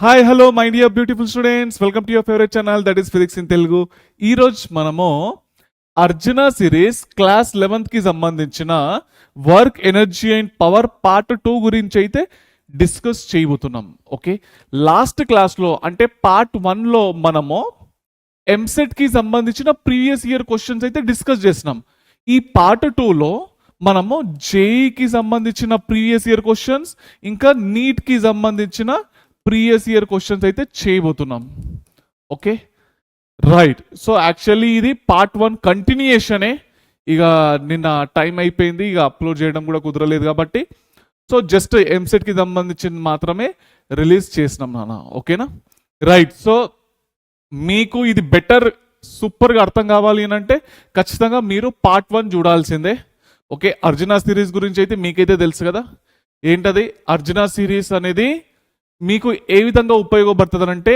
Hi hello my dear beautiful students, welcome to your favourite channel that is physics in Telugu. ఈరోజు మనము Arjuna series class 11th కి సంబంధించిన work energy and power part 2 గురించి అయితే discuss చేయబోతున్నాం. Okay, last క్లాస్లో అంటే పార్ట్ 1లో మనము ఎంసెట్ కి సంబంధించిన ప్రీవియస్ ఇయర్ క్వశ్చన్స్ అయితే డిస్కస్ చేసినాం. ఈ పార్ట్ 2లో మనము జేఈకి సంబంధించిన ప్రీవియస్ ఇయర్ క్వశ్చన్స్ ఇంకా నీట్ కి సంబంధించిన ప్రీవియస్ ఇయర్ క్వశ్చన్స్ అయితే చేయబోతున్నాం. Okay right. సో యాక్చువల్లీ ఇది పార్ట్ 1 కంటిన్యూయేషనే. ఇక నిన్న టైం అయిపోయింది, ఇక అప్లోడ్ చేయడం కూడా కుదరలేదు కాబట్టి సో జస్ట్ ఎంసెట్కి సంబంధించిన మాత్రమే రిలీజ్ చేసినాం నాన్న. ఓకేనా రైట్. సో మీకు ఇది బెటర్ సూపర్గా అర్థం కావాలి అని అంటే ఖచ్చితంగా మీరు పార్ట్ 1 చూడాల్సిందే. ఓకే, అర్జున సిరీస్ గురించి అయితే మీకైతే తెలుసు కదా. ఏంటది అర్జున సిరీస్ అనేది మీకు ఏ విధంగా ఉపయోగపడుతుంది అంటే,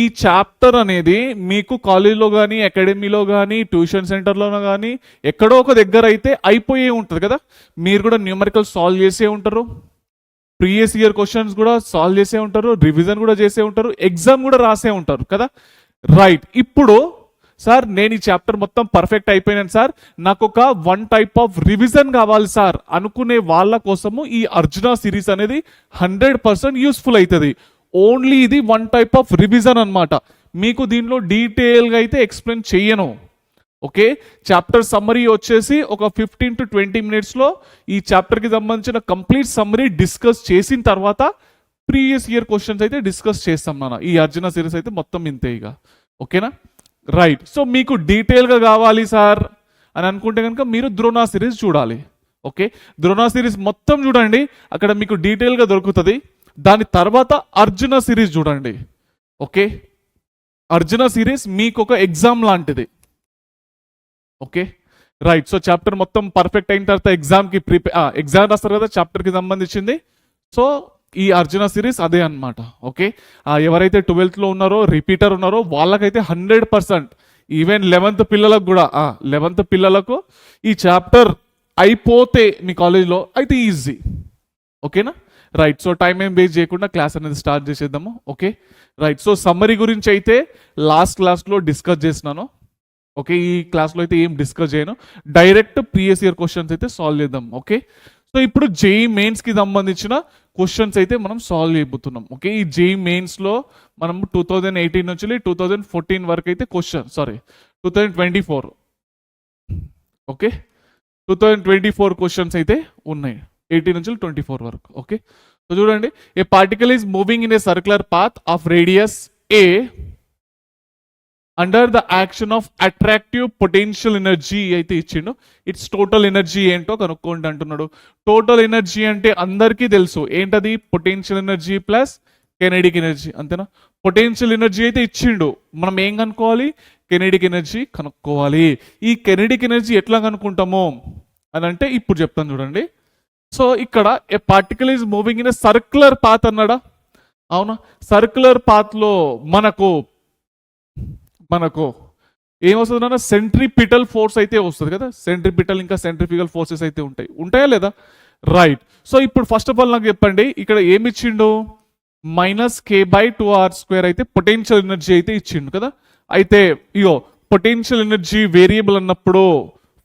ఈ చాప్టర్ అనేది మీకు కాలేజ్లో కానీ అకాడమీలో కానీ ట్యూషన్ సెంటర్లోనో కానీ ఎక్కడో ఒక దగ్గర అయితే అయిపోయే ఉంటుంది కదా. మీరు కూడా న్యూమరికల్ సాల్వ్ చేసే ఉంటారు, ప్రీవియస్ ఇయర్ క్వశ్చన్స్ కూడా సాల్వ్ చేసే ఉంటారు, రివిజన్ కూడా చేసే ఉంటారు, ఎగ్జామ్ కూడా రాసే ఉంటారు కదా. రైట్. ఇప్పుడు సార్ నేను ఈ చాప్టర్ మొత్తం పర్ఫెక్ట్ అయిపోయినాను సార్, నాకు ఒక 1 టైప్ ఆఫ్ రివిజన్ కావాలి సార్ అనుకునే వాళ్ళ కోసము ఈ అర్జున సిరీస్ అనేది 100% యూస్ఫుల్ అవుతుంది. ఓన్లీ ఇది 1 టైప్ ఆఫ్ రివిజన్ అనమాట. మీకు దీనిలో డీటెయిల్గా అయితే ఎక్స్ప్లెయిన్ చేయను. ఓకే, చాప్టర్ సమ్మరీ వచ్చేసి ఒక 15 to 20 మినిట్స్లో ఈ చాప్టర్కి సంబంధించిన కంప్లీట్ సమ్మరీ డిస్కస్ చేసిన తర్వాత ప్రీవియస్ ఇయర్ క్వశ్చన్స్ అయితే డిస్కస్ చేస్తాం నాన్న. ఈ అర్జున సిరీస్ అయితే మొత్తం ఇంతే ఇక. ఓకేనా రైట్. సో మీకు డీటెయిల్గా కావాలి సార్ అని అనుకుంటే కనుక మీరు ద్రోణ సిరీస్ చూడాలి. ఓకే, ద్రోణ సిరీస్ మొత్తం చూడండి, అక్కడ మీకు డీటెయిల్గా దొరుకుతుంది. దాని తర్వాత అర్జున సిరీస్ చూడండి. ఓకే, అర్జున సిరీస్ మీకు ఒక ఎగ్జామ్ లాంటిది. Okay right. సో చాప్టర్ మొత్తం పర్ఫెక్ట్ అయిన తర్వాత ఎగ్జామ్కి ఎగ్జామ్ రాస్తారు కదా చాప్టర్కి సంబంధించింది. సో ఈ అర్జున సిరీస్ అదే అనమాట. ఓకే, ఎవరైతే 12th ఉన్నారో రిపీటర్ ఉన్నారో వాళ్ళకైతే 100%, ఈవెన్ 11th పిల్లలకు కూడా 11th పిల్లలకు ఈ చాప్టర్ అయిపోతే మీ కాలేజ్లో అయితే ఈజీ. ఓకేనా రైట్. సో టైం ఏం వేస్ట్ చేయకుండా క్లాస్ అనేది స్టార్ట్ చేసేద్దాము. Okay right. సో సమ్మరీ గురించి అయితే లాస్ట్ క్లాస్లో డిస్కస్ చేసినాను. ఓకే, ఈ క్లాస్లో అయితే ఏం డిస్కస్ చేయను, డైరెక్ట్ ప్రీవియస్ ఇయర్ క్వశ్చన్స్ అయితే సాల్వ్ చేద్దాం. ఓకే, సో ఇప్పుడు జేఈ మెయిన్స్కి సంబంధించిన క్వశ్చన్స్ అయితే మనం సాల్వ్ చేయబోతున్నాం. ఓకే, ఈ జేఈ మెయిన్స్లో మనం 2018 నుంచి 2014 వరకు అయితే 2024 ఓకే 2024 క్వశ్చన్స్ అయితే ఉన్నాయి, 18 నుంచి 24 వరకు. ఓకే, సో చూడండి, a particle is moving in a circular path of radius a under the action of attractive potential energy అయితే ఇచ్చిండు. ఇట్స్ టోటల్ ఎనర్జీ ఏంటో కనుక్కోండి అంటున్నాడు. టోటల్ ఎనర్జీ అంటే అందరికీ తెలుసు ఏంటది, potential energy plus kinetic energy, అంతేనా. పొటెన్షియల్ ఎనర్జీ అయితే ఇచ్చిండు, మనం ఏం కనుక్కోవాలి, కెనెడిక్ ఎనర్జీ కనుక్కోవాలి. ఈ కెనెడిక్ ఎనర్జీ ఎట్లా కనుక్కుంటాము అని అంటే ఇప్పుడు చెప్తాను చూడండి. సో ఇక్కడ a particle is moving in a circular path అన్నాడా, అవునా. సర్క్యులర్ పాత్లో మనకు ఏమొస్తుంది అన్న, సెంట్రిపిటల్ ఫోర్స్ అయితే వస్తుంది కదా. సెంట్రిపిటల్ ఇంకా సెంట్రిఫికల్ ఫోర్సెస్ అయితే ఉంటాయా లేదా. రైట్. సో ఇప్పుడు ఫస్ట్ ఆఫ్ ఆల్ నాకు చెప్పండి, ఇక్కడ ఏమి ఇచ్చిండు, -k/2r² అయితే పొటెన్షియల్ ఎనర్జీ అయితే ఇచ్చిండు కదా. అయితే ఇగో పొటెన్షియల్ ఎనర్జీ వేరియబుల్ అన్నప్పుడు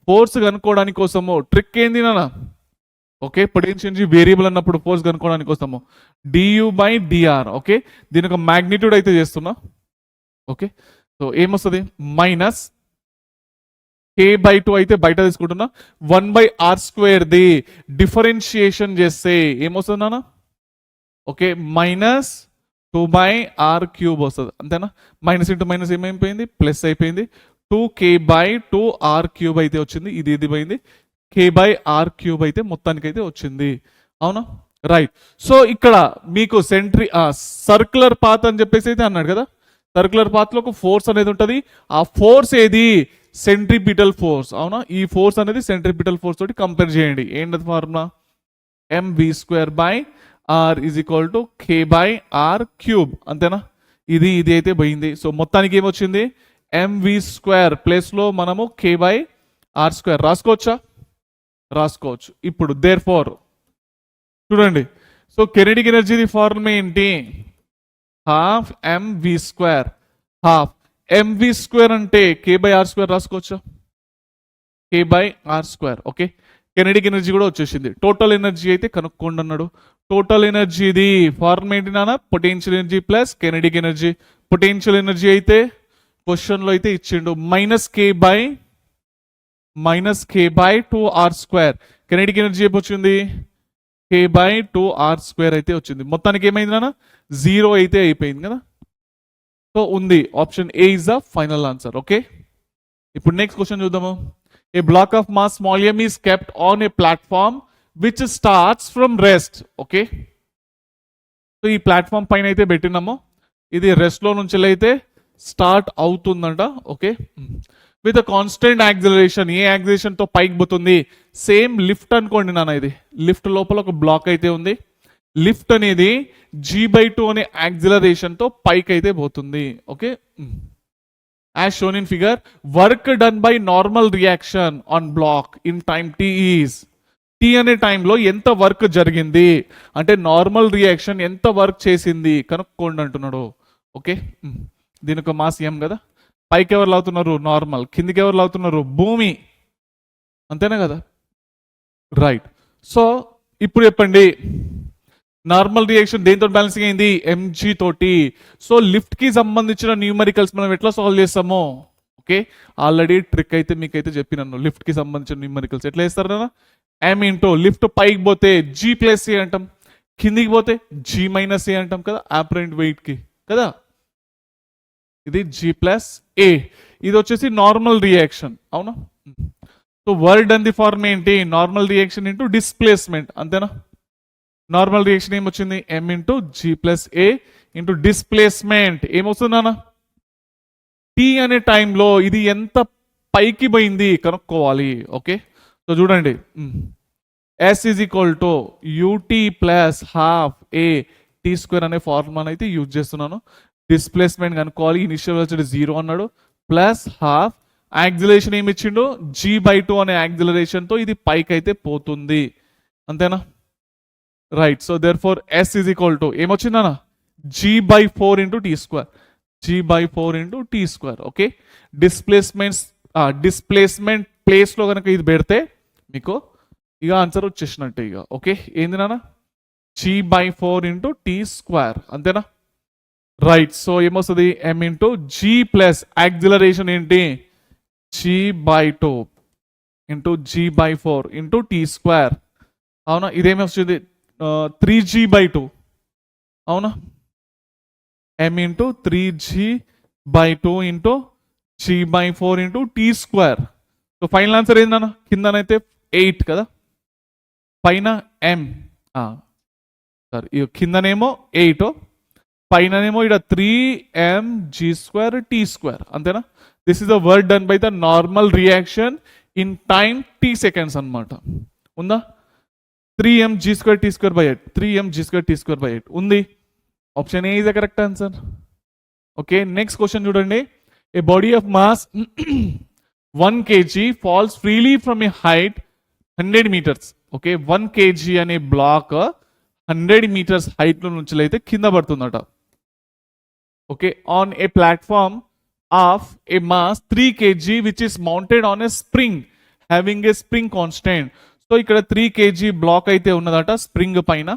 ఫోర్స్ కనుక్కోవడానికి కోసము ట్రిక్ ఏంది నాన్న. ఓకే, పొటెన్షియల్ ఎనర్జీ వేరియబుల్ అన్నప్పుడు ఫోర్స్ కనుక్కోవడానికి కోసము du/dr. ఓకే, దీని ఒక మ్యాగ్నిట్యూడ్ అయితే చేస్తున్నా. ఓకే, సో ఏమొస్తుంది, -k/2 అయితే బయట తీసుకుంటున్నా, 1/r² డిఫరెన్షియేషన్ చేస్తే ఏమొస్తుంది నాన్న. ఓకే, -2/r³ వస్తుంది, అంతేనా. మైనస్ ఇంటూ మైనస్ ఏమైపోయింది, ప్లస్ అయిపోయింది. 2k/2r³ అయితే వచ్చింది, ఇది పోయింది, k/r³ అయితే మొత్తానికైతే వచ్చింది, అవునా. రైట్. సో ఇక్కడ మీకు సర్క్యులర్ పాత్ అని చెప్పేసి అయితే అన్నాడు కదా. సర్క్యులర్ పాత్లో ఒక ఫోర్స్ అనేది ఉంటుంది, ఆ ఫోర్స్ ఏది, సెంట్రిపిటల్ ఫోర్స్, అవునా. ఈ ఫోర్స్ అనేది సెంట్రిపిటల్ ఫోర్స్ తోటి కంపేర్ చేయండి. ఏంటది ఫార్ములా, mv²/r = k/r³, అంతేనా. ఇది అయితే పోయింది. సో మొత్తానికి ఏమొచ్చింది, mv² ప్లేస్లో మనము k/r² రాసుకోవచ్చు. ఇప్పుడు దేర్ ఫోర్ చూడండి, సో కెనెడిక్ ఎనర్జీ ఫార్ములా ఏంటి, half m v square. Half m v square అంటే కే బై ఆర్ స్క్వేర్ రాసుకోవచ్చా? K by r square. Okay, kinetic energy కూడా వచ్చేసింది. టోటల్ ఎనర్జీ అయితే కనుక్కోండి అన్నాడు. టోటల్ ఎనర్జీ ఇది ఫార్ములా ఏంటి నాన్న? Potential energy plus kinetic energy. Potential energy అయితే క్వశ్చన్లో అయితే ఇచ్చిండు minus k by 2r square. Kinetic energy వచ్చింది కే బై 2r స్క్వేర్ అయితే వచ్చింది. మొత్తానికి ఏమైంది నాన్న? 0 అయితే అయిపోయింది కదా. సో ఉంది option a is the final answer. Okay, ఇప్పుడు నెక్స్ట్ క్వశ్చన్ చూద్దాము. A block of mass small m is kept on a platform which starts from rest. Okay, so ఈ ప్లాట్ఫామ్ పైన అయితే పెట్టినాము, ఇది రెస్ట్ లో నుంచి అయితే స్టార్ట్ అవుతుందంట. Okay, with constant acceleration. A acceleration తో పైకి పోతుంది? సేమ్ లిఫ్ట్ అనుకోండి నాన్న. ఇది లిఫ్ట్ లోపల ఒక బ్లాక్ అయితే ఉంది. లిఫ్ట్ అనేది g/2 అనే యాక్సిలరేషన్ తో పైకి అయితే పోతుంది. Okay, as shown in figure, work done by normal reaction on block in time t is. T అనే టైంలో ఎంత వర్క్ జరిగింది అంటే నార్మల్ రియాక్షన్ ఎంత వర్క్ చేసింది కనుక్కోండి అంటున్నాడు. ఓకే, దీని ఒక మాస్ m కదా. పైకి ఎవరు లాగుతున్నారు? నార్మల్. కిందికి ఎవరు లాగుతున్నారు? భూమి. అంతేనా కదా? రైట్. సో ఇప్పుడు చెప్పండి, నార్మల్ రియాక్షన్ దేంతో బ్యాలెన్సింగ్ అయింది? mg తోటి. సో లిఫ్ట్ కి సంబంధించిన న్యూమరికల్స్ మనం ఎట్లా సాల్వ్ చేస్తామో, ఓకే, ఆల్రెడీ ట్రిక్ అయితే మీకైతే చెప్పినాను. లిఫ్ట్ కి సంబంధించిన న్యూమరికల్స్ ఎట్లా వేస్తారు కదా? m ఇంటూ లిఫ్ట్ పైకి పోతే g ప్లస్ ఏ అంటాం, కిందికి పోతే g మైనస్ ఏ అంటాం కదా, ఆపరెంట్ వెయిట్ కి కదా. ఇది g ప్లస్ ఏ. ఇది వచ్చేసి నార్మల్ రియాక్షన్, అవునా? So word and the form ఏంటి? నార్మల్ రియాక్షన్ ఇంటూ డిస్ప్లేస్మెంట్, అంతేనా? నార్మల్ రియాక్షన్ ఏమొచ్చింది? m into g plus a into displacement ఏమొస్తుందన్నా? t అనే టైంలో ఇది ఎంత పైకి పోయింది కనుక్కోవాలి. ఓకే, సో చూడండి, s is equal to ut plus half a t square అనే ఫార్ములాని అయితే యూజ్ చేస్తున్నాను. డిస్ప్లేస్మెంట్ కనుక్కోవాలి. ఇనిషియల్ వచ్చి 0 అన్నాడు, ప్లస్ హాఫ్ యాక్సిలరేషన్ ఏమి ఇచ్చిండు? g/2 అనే యాక్సిలరేషన్ తో ఇది పైకి అయితే పోతుంది, అంతేనా? Right. So therefore s is equal to ఏమొచ్చిందన్నా? g/4 into t square. g/4 into t square. Okay, displacement place లో కనుక ఇది పెడితే మీకు ఇక ఆన్సర్ వచ్చేసినట్టే ఇక. ఓకే, ఏంది నాన్న? g/4 ఇంటూ టీ స్క్వేర్, అంతేనా? రైట్. సో ఏమొస్తుంది? m into g plus acceleration ఏంటి? g/2 into g/4 into t square, అవునా? ఇదేమి వస్తుంది? 3g/2, అవునా? m into 3g/2 into g/4 into t square. So final answer ఏందన్నా? కిందనైతే 8 కదా, పైన m, సారీ కిందనేమో 8, పైననేమో ఇక్కడ 3mg² టీ స్క్వేర్, అంతేనా? This is the work done by the normal reaction in time t seconds అన్నమాట. ఉందా? 3mg² t square by 8, 3mg² t square by 8 ఉంది. Option a is the correct answer. Okay, next question చూడండి. A body of mass 1 kg falls freely from a height 100 meters. Okay, 1 kg అనే block 100 meters height లో నుంచి అయితే కింద పడుతుందట. Okay, on a platform of A mass 3 kg which is mounted on a spring having a spring constant. So ఇక్కడ 3 kg black అయితే ఉన్నదట spring పైన.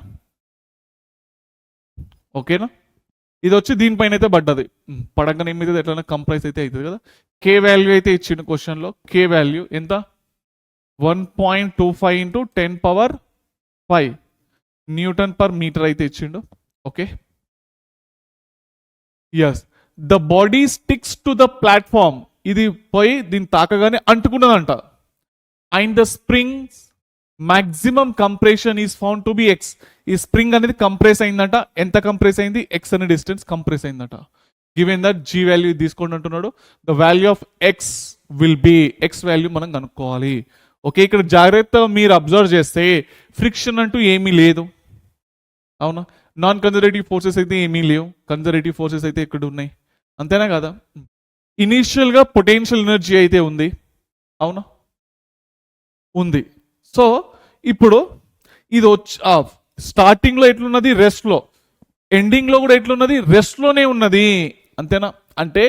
ఓకేనా? ఇది వచ్చి దీనిపైన అయితే పడ్డది. పడగానే ఏమైతే ఎట్లా కంప్రైజ్ అయితే అవుతుంది కదా. కే వాల్యూ అయితే ఇచ్చిండు క్వశ్చన్లో. కే వాల్యూ ఎంత? 1.25 ఇంటూ 10⁵ న్యూటన్ పర్ మీటర్ అయితే ఇచ్చిండు. Okay, yes. The body sticks to the platform. ఇది పోయి దీన్ని తాకగానే అంటుకున్నదంట. And the springs maximum compression is found to be x. ఈ స్ప్రింగ్ అనేది కంప్రెస్ అయిందంట. ఎంత కంప్రెస్ అయింది? ఎక్స్ అనే డిస్టెన్స్ కంప్రెస్ అయిందట. గివెన్ దట్ జీ వాల్యూ తీసుకోండి అంటున్నాడు. The value of x will be, x value మనం కనుక్కోవాలి. ఓకే, ఇక్కడ జాగ్రత్తగా మీరు అబ్జర్వ్ చేస్తే ఫ్రిక్షన్ అంటూ ఏమీ లేదు, అవునా? నాన్ కన్జర్వేటివ్ ఫోర్సెస్ అయితే ఏమీ లేవు, కన్జర్వేటివ్ ఫోర్సెస్ అయితే ఎక్కడ ఉన్నాయి, అంతేనా కదా? ఇనీషియల్ గా పొటెన్షియల్ ఎనర్జీ అయితే ఉంది, అవునా? ఉంది. సో ఇప్పుడు ఇది వచ్చి స్టార్టింగ్ లో ఎట్లున్నది? రెస్ట్ లో. ఎండింగ్ లో కూడా ఎట్లున్నది, రెస్ట్ లోనే ఉన్నది. అంతేనా? అంటే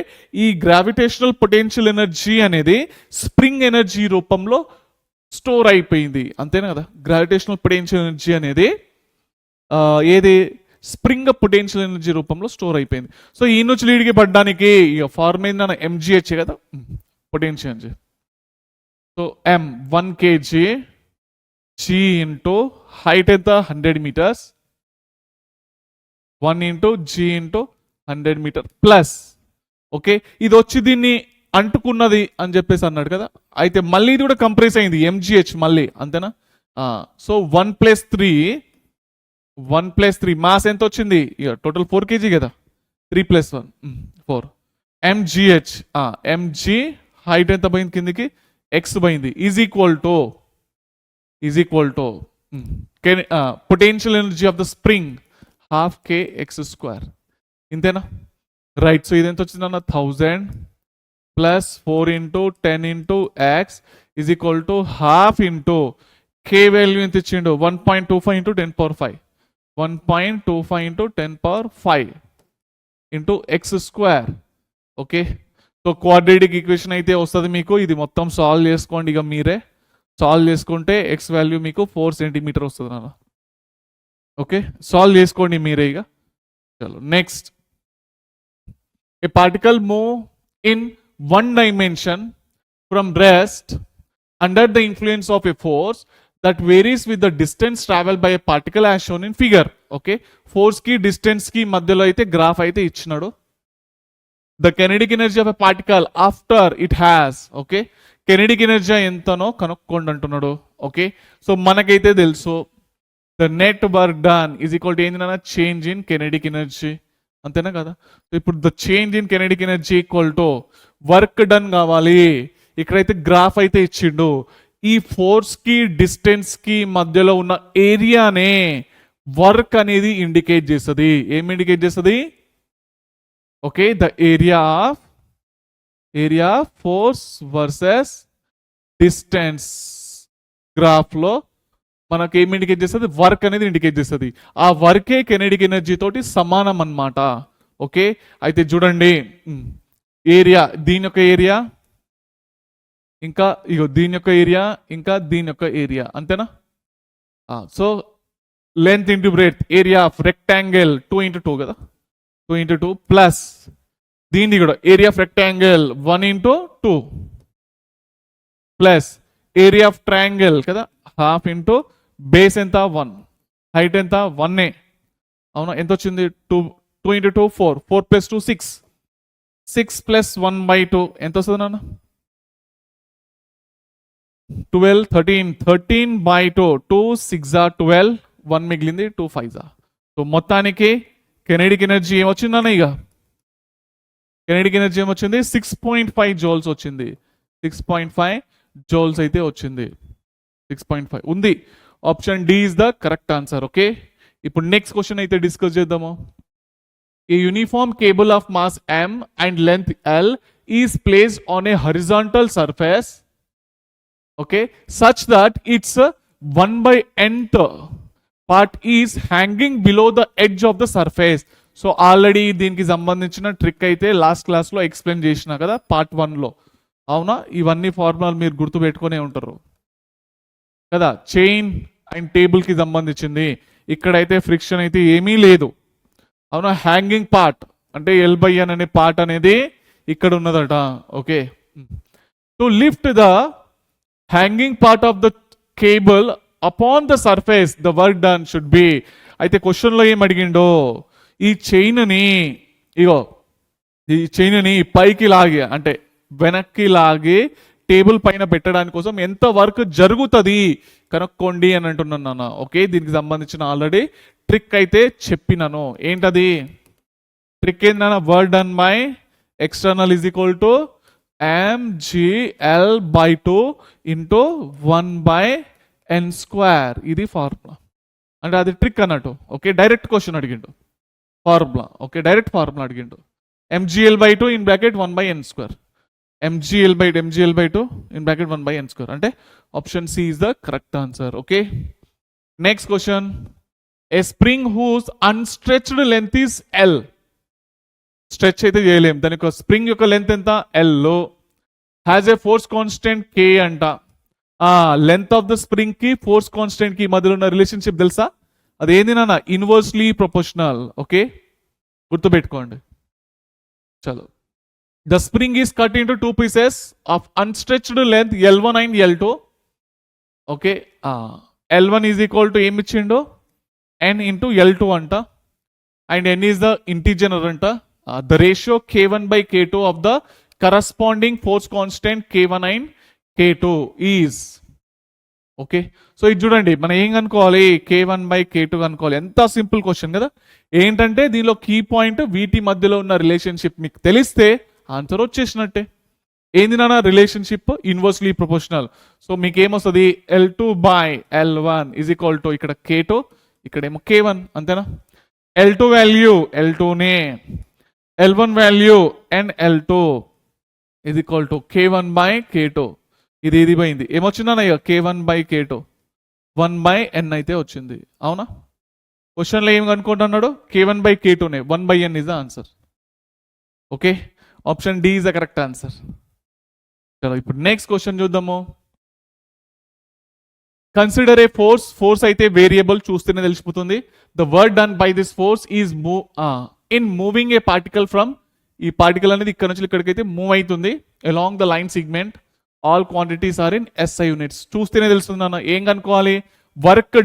ఈ గ్రావిటేషనల్ పొటెన్షియల్ ఎనర్జీ అనేది స్ప్రింగ్ ఎనర్జీ రూపంలో స్టోర్ అయిపోయింది. అంతేనా కదా? గ్రావిటేషనల్ పొటెన్షియల్ ఎనర్జీ అనేది ఏది స్ప్రింగ్ పొటెన్షియల్ ఎనర్జీ రూపంలో స్టోర్ అయిపోయింది. సో ఈ నుంచి లీడ్కి పడ్డానికి ఫార్మ్ ఏందన్న ఎంజిహెచ్ కదా potential energy. So m 1 kg g into height ఎంత 100 meters 1 into g into 100 meter plus okay ఇది వచ్చి దీన్ని అంటుకున్నది అని చెప్పేసి అన్నాడు కదా. అయితే మళ్ళీ ఇది కూడా కంప్రెస్ అయింది ఎంజిహెచ్ మళ్ళీ. అంతేనా? సో 1+3 మాస్ ఎంత వచ్చింది? టోటల్ 4 kg కదా. 3 + 1 4 ఎంజిహెచ్ ఎంజి హైట్ ఎంత పోయింది కిందికి, ఎక్స్ పోయింది, is equal to potential energy of the spring ½ kx². ఇంతేనా? రైట్. సో ఇది ఎంత వచ్చింది అన్న 1000 plus 4 into 10 into X is equal to ½ into K value ఎంత ఇచ్చిండు 1.25 into 10⁵. 1.25 into 10⁵ into x². Okay so quadratic equation అయితే వస్తుంది మీకు. ఇది మొత్తం సాల్వ్ చేసుకోండి. ఇక మీరే సాల్వ్ చేసుకుంటే ఎక్స్ వాల్యూ మీకు 4 cm వస్తుంది నాన్న. ఓకే సాల్వ్ చేసుకోండి మీరే ఇక. చలో next. A particle move in 1 dimension from rest under the influence of a force that varies with the distance traveled by a particle as shown in figure. Okay, force ki distance ki మధ్యలో అయితే graph అయితే ఇచ్చినాడు. The kinetic energy of a particle after it has, okay, kinetic energy ఎంతనో కనుక్కోండి అంటున్నాడు. Okay so మనకైతే తెలుసు the net work done is equal to ఏంటన్నా చేంజ్ ఇన్ kinetic energy. అంతేనా కదా? ఇప్పుడు the change in kinetic energy equal to work done కావాలి. ఇక్కడైతే గ్రాఫ్ అయితే ఇచ్చిండు. ఈ ఫోర్స్ కి డిస్టెన్స్ కి మధ్యలో ఉన్న ఏరియానే వర్క్ అనేది ఇండికేట్ చేస్తుంది. ఏం ఇండికేట్ చేస్తుంది? Okay the area of force versus distance graph లో మనకి ఏం ఇండికేట్ చేస్తుంది? వర్క్ అనేది ఇండికేట్ చేస్తుంది. ఆ వర్కే కెనెటిక్ ఎనర్జీ తోటి సమానం అన్నమాట. ఓకే అయితే చూడండి ఏరియా, దీని యొక్క ఏరియా ఇంకా ఇగో దీని యొక్క ఏరియా ఇంకా దీని యొక్క ఏరియా. అంతేనా? So length into breadth area of rectangle 2 × 2 కదా. 2 × 2 ప్లస్ దీనిది కూడా area of rectangle 1 × 2 plus area of triangle కదా ½ ఇంటూ బేస్ ఎంత 1, హైట్ ఎంత 1. అవునా? ఎంత వచ్చింది? 2 × 2 4, 4 + 2 6, 6 + 1/2 ఎంత వస్తుంది నాన్న? 12 13 13/2 2 6 12 1 మిగిలింది 2 5. సో మొత్తానికి కెనెటిక్ ఎనర్జీ ఏమొచ్చింది అన్న? ఇక కెనెటిక్ ఎనర్జీ ఏమొచ్చింది? 6.5 joules వచ్చింది. 6.5 joules అయితే వచ్చింది. 6.5 ఉంది. Option D is the correct answer. Okay ఇప్పుడు నెక్స్ట్ క్వశ్చన్ అయితే డిస్కస్ చేద్దాము. A uniform cable of mass m and length l is placed on a horizontal surface okay such that its 1/nth part is hanging below the edge of the surface. So already దీనికి సంబంధించిన trick అయితే last క్లాస్లో explain చేసిన కదా part 1లో. అవునా? ఇవన్నీ ఫార్ములాలు మీరు గుర్తు పెట్టుకునే ఉంటారు కదా. చైన్ అండ్ టేబుల్కి సంబంధించింది. ఇక్కడైతే ఫ్రిక్షన్ అయితే ఏమీ లేదు. అవునా? హ్యాంగింగ్ పార్ట్ అంటే L/N అనే పార్ట్ అనేది ఇక్కడ ఉన్నదట. Okay to lift the hanging part of the cable upon the surface the work done should be. అయితే క్వశ్చన్లో ఏం అడిగిండో ఈ చైన్ని పైకి లాగి అంటే వెనక్కి లాగి టేబుల్ పైన పెట్టడానికి కోసం ఎంత వర్క్ జరుగుతుంది కనుక్కోండి అని అంటున్నాను నాన్న. ఓకే దీనికి సంబంధించిన ఆల్రెడీ ట్రిక్ అయితే చెప్పినాను. ఏంటది ట్రిక్? ఏంటన్నా? Work done by external is equal to mgl/2 into 1/n². ఇది ఫార్ములా అంటే అది ట్రిక్ అన్నట్టు. ఓకే డైరెక్ట్ క్వశ్చన్ అడిగిండు ఫార్ములా. ఓకే డైరెక్ట్ ఫార్ములా అడిగిండు. mgl/2 in bracket 1/n². mgl/2 in bracket 1/n² అంటే option C is the correct answer. Okay next question. A spring whose unstretched length is L. Stretch అయితే చేయలేం, దాని యొక్క spring యొక్క length ఎంత, L. Has a force constant K అంట. Length of the spring కి force constant కి మధ్యలో ఉన్న రిలేషన్షిప్ తెలుసా? అదేంది నాన్న, ఇన్వర్స్లీ ప్రొపోర్షనల్. ఓకే, గుర్తుపెట్టుకోండి. చలో, the spring is cut into 2 pieces of unstretched length L1 and L2. Okay, L1 is equal to ఏమి ఇచ్చిండు, n ఇంటూ L2 అంట. And n is the integer అంట. The ratio K1 by K2 of the corresponding force constant K1 and K2 is. Okay, so ఇది చూడండి, మనం ఏం కనుక్కోవాలి, K1 by K2 కనుక్కోవాలి. ఎంత సింపుల్ క్వశ్చన్ కదా. ఏంటంటే దీనిలో కీ పాయింట్ వీటి మధ్యలో ఉన్న రిలేషన్షిప్ మీకు తెలిస్తే ఆన్సర్ వచ్చేసినట్టే. ఏంది నాన్న రిలేషన్షిప్, ఇన్వర్స్లీ ప్రొపోర్షనల్. సో మీకు ఏమొస్తుంది, L2 by L1 is equal to ఇక్కడ K2, ఇక్కడేమో K1, అంతేనా. L2 వాల్యూ L2నే, L1 value and L2 is equal to K1 by K2. ఇది పోయింది, ఏమొచ్చిందన్న ఇక K1 by K2 1 by n అయితే వచ్చింది. అవునా, క్వశ్చన్లో ఏం కనుక్కుంటున్నాడు, K1 by K2నే, 1 by n is the answer. Okay, option D is the correct answer. చలో ఇప్పుడు నెక్స్ట్ క్వశ్చన్ చూద్దాము. Consider a force. ఫోర్స్ అయితే వేరియబుల్, చూస్తేనే తెలిసిపోతుంది. The work done by this force is in moving a particle from, ఈ particle అనేది ఇక్కడ నుంచి ఇక్కడికైతే మూవ్ అవుతుంది along the line segment. All quantities are in SI units. చూస్తేనే తెలుస్తుంది అన్న. ఏం కనుక్కోవాలి, వర్క్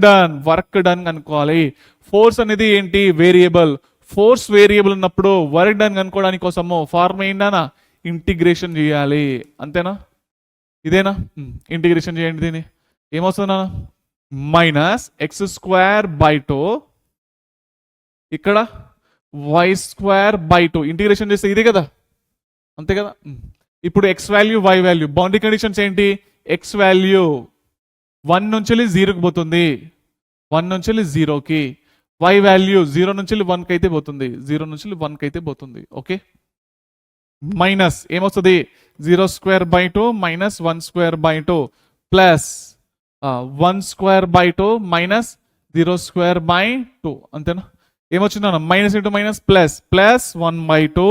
డన్ కనుక్కోవాలి. ఫోర్స్ అనేది ఏంటి, వేరియబుల్. ఫోర్స్ వేరియబుల్ ఉన్నప్పుడు వర్క్ డన్ కనుక్కోవడానికి కోసము ఫార్మ్ ఏంటన్నా, ఇంటిగ్రేషన్ చేయాలి. అంతేనా, ఇదేనా, ఇంటిగ్రేషన్ చేయండి. దీన్ని ఏమొస్తుందన్నా, -x²/2 ఇక్కడ y²/2 ఇంటిగ్రేషన్ చేస్తే ఇదే కదా, అంతే కదా. ఇప్పుడు x value y value, boundary conditions ఏంటి, x వాల్యూ 1 నుంచి 0కి పోతుంది, 1 నుంచి 0కి. y వాల్యూ 0 నుంచి 1కి అయితే పోతుంది, 0 నుంచి 1కి అయితే పోతుంది. ఓకే, మైనస్ ఏమొస్తుంది, 0²/2 మైనస్ 1²/2 ప్లస్ 1²/2 మైనస్ 0²/2. అంతేనా, ఏమొచ్చిందన్న, minus into minus plus, plus 1/2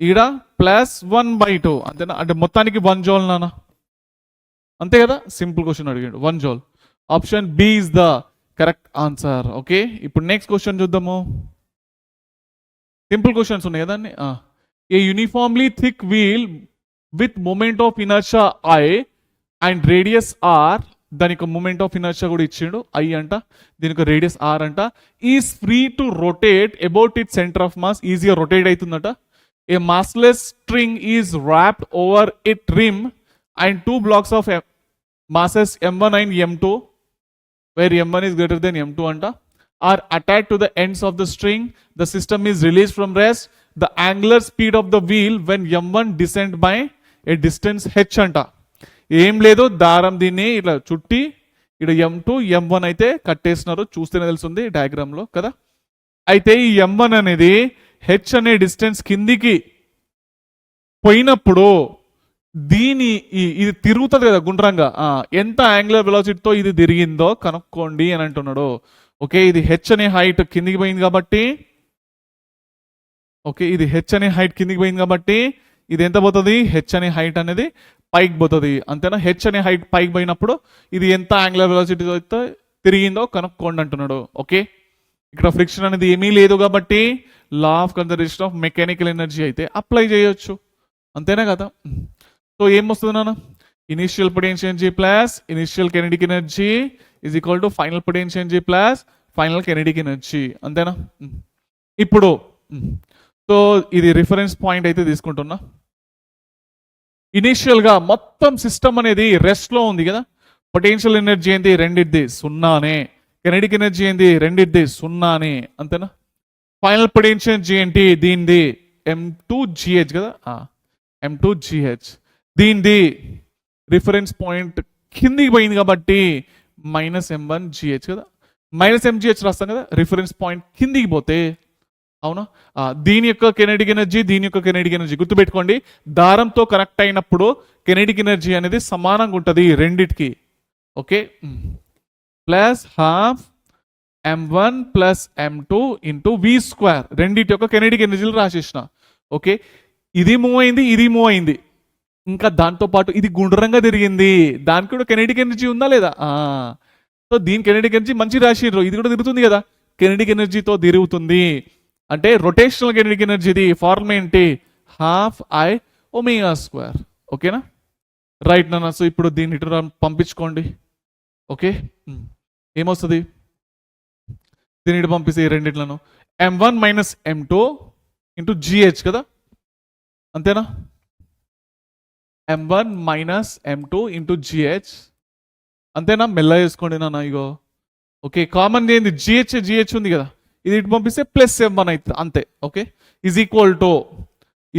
ఈడ ప్లస్ 1/2. అంతేనా, అంటే మొత్తానికి 1 జోల్ నాన్న, అంతే కదా. సింపుల్ క్వశ్చన్ అడిగాడు, 1 joule. Option B is the correct answer. Okay, ఇప్పుడు నెక్స్ట్ క్వశ్చన్ చూద్దాము. సింపుల్ క్వశ్చన్స్ ఉన్నాయి కదండి. A uniformly thick wheel with moment of inertia I and radius R, దానికి మూమెంట్ ఆఫ్ ఇనర్షియా కూడా ఇచ్చిండు I అంట, దీనికి రేడియస్ R అంట. Is free to rotate about it centre of mass, ఈజీగా రొటేట్ అవుతుందట. A massless string is wrapped over its rim and 2 blocks of masses M1 and M2, where M1 is greater than M2 anta, are attached to the ends of the string. The system is released from rest. The angular speed of the wheel when M1 descend by a distance h anta. ఏం లేదు, దారం దీన్ని ఇట్లా చుట్టి ఇక్కడ M2 M1 అయితే కట్టేస్తున్నారు, చూస్తేనే తెలుస్తుంది డయాగ్రామ్ లో కదా. అయితే ఈ M1 అనేది హెచ్ అనే డిస్టెన్స్ కిందికి పోయినప్పుడు దీని ఇది తిరుగుతుంది కదా గుండ్రంగా, ఎంత యాంగులర్ వెలాసిటీతో ఇది తిరిగిందో కనుక్కోండి అని అంటున్నాడు. ఓకే, ఇది హెచ్ అనే హైట్ కిందికి పోయింది కాబట్టి, ఓకే ఇది హెచ్ అనే హైట్ కిందికి పోయింది కాబట్టి ఇది ఎంత పోతుంది, హెచ్ అనే హైట్ అనేది పైకి పోతుంది. అంతేనా, హెచ్ అనే హైట్ పైకి పోయినప్పుడు ఇది ఎంత యాంగులర్ వెలాసిటీతో తిరిగిందో కనుక్కోండి అంటున్నాడు. ఓకే, ఇక్కడ ఫ్రిక్షన్ అనేది ఏమీ లేదు కాబట్టి లా of conservation of mechanical energy అయితే అప్లై చేయొచ్చు, అంతేనా కదా. సో ఏమొస్తుంది నాన్న, initial potential energy plus initial kinetic energy is equal to final potential energy plus final kinetic energy, అంతేనా. ఇప్పుడు సో ఇది రిఫరెన్స్ పాయింట్ అయితే తీసుకుంటున్నా. ఇనిషియల్ గా మొత్తం సిస్టమ్ అనేది రెస్ట్ లో ఉంది కదా. పొటెన్షియల్ ఎనర్జీ ఏంటి, రెండిద్ది సున్నానే. కెనెటిక్ ఎనర్జీ ఏంటి, రెండిద్ది సున్నానే, అంతేనా. ఫైనల్ పొటెన్షియల్ ఎనర్జీ ఏంటి, దీనిది M2GH కదా, M2GH. దీనిది రిఫరెన్స్ పాయింట్ కిందికి పోయింది కాబట్టి -M1GH కదా, -MGH రాస్తాం కదా. రిఫరెన్స్ పాయింట్ కిందికి పోతే అవునా, దీని యొక్క కెనెటిక్ ఎనర్జీ దీని యొక్క కెనెటిక్ ఎనర్జీ గుర్తుపెట్టుకోండి. దారంతో కనెక్ట్ అయినప్పుడు కెనెటిక్ ఎనర్జీ అనేది సమానంగా ఉంటుంది రెండిటికి. Okay, plus half m1 plus m2 into v square రెండింటి యొక్క కెనెటిక్ ఎనర్జీలు రాసేసిన. ఓకే, ఇది మూవ్ అయింది, ఇది మూవ్ అయింది, ఇంకా దాంతో పాటు ఇది గుండ్రంగా తిరిగింది, దానికి కూడా కెనెటిక్ ఎనర్జీ ఉందా లేదా? సో దీని కెనెటిక్ ఎనర్జీ మంచి రాసిర్రు, ఇది కూడా తిరుగుతుంది కదా, కెనెటిక్ ఎనర్జీతో తిరుగుతుంది. అంటే రొటేషనల్ కెనెటిక్ ఎనర్జీది ఫార్ములా ఏంటి? Half I omega square. ఓకేనా, రైట్ నాన్న. సో ఇప్పుడు దీన్ని ఇటు పంపించుకోండి. ఓకే, ఏమొస్తుంది? దీన్ని ఇటు పంపిస్తే ఈ రెండిట్లను m1 minus m2 into gh కదా, అంతేనా? m1 minus m2 into gh అంతేనా? మెల్ల వేసుకోండి నాన్న. ఇగో ఓకే, కామన్ ఏంది? gh ఉంది కదా, ఇది ఇటు పంపిస్తే ప్లస్ m1 అవుతుంది అంతే. ఓకే, ఈజ్ ఈక్వల్ టు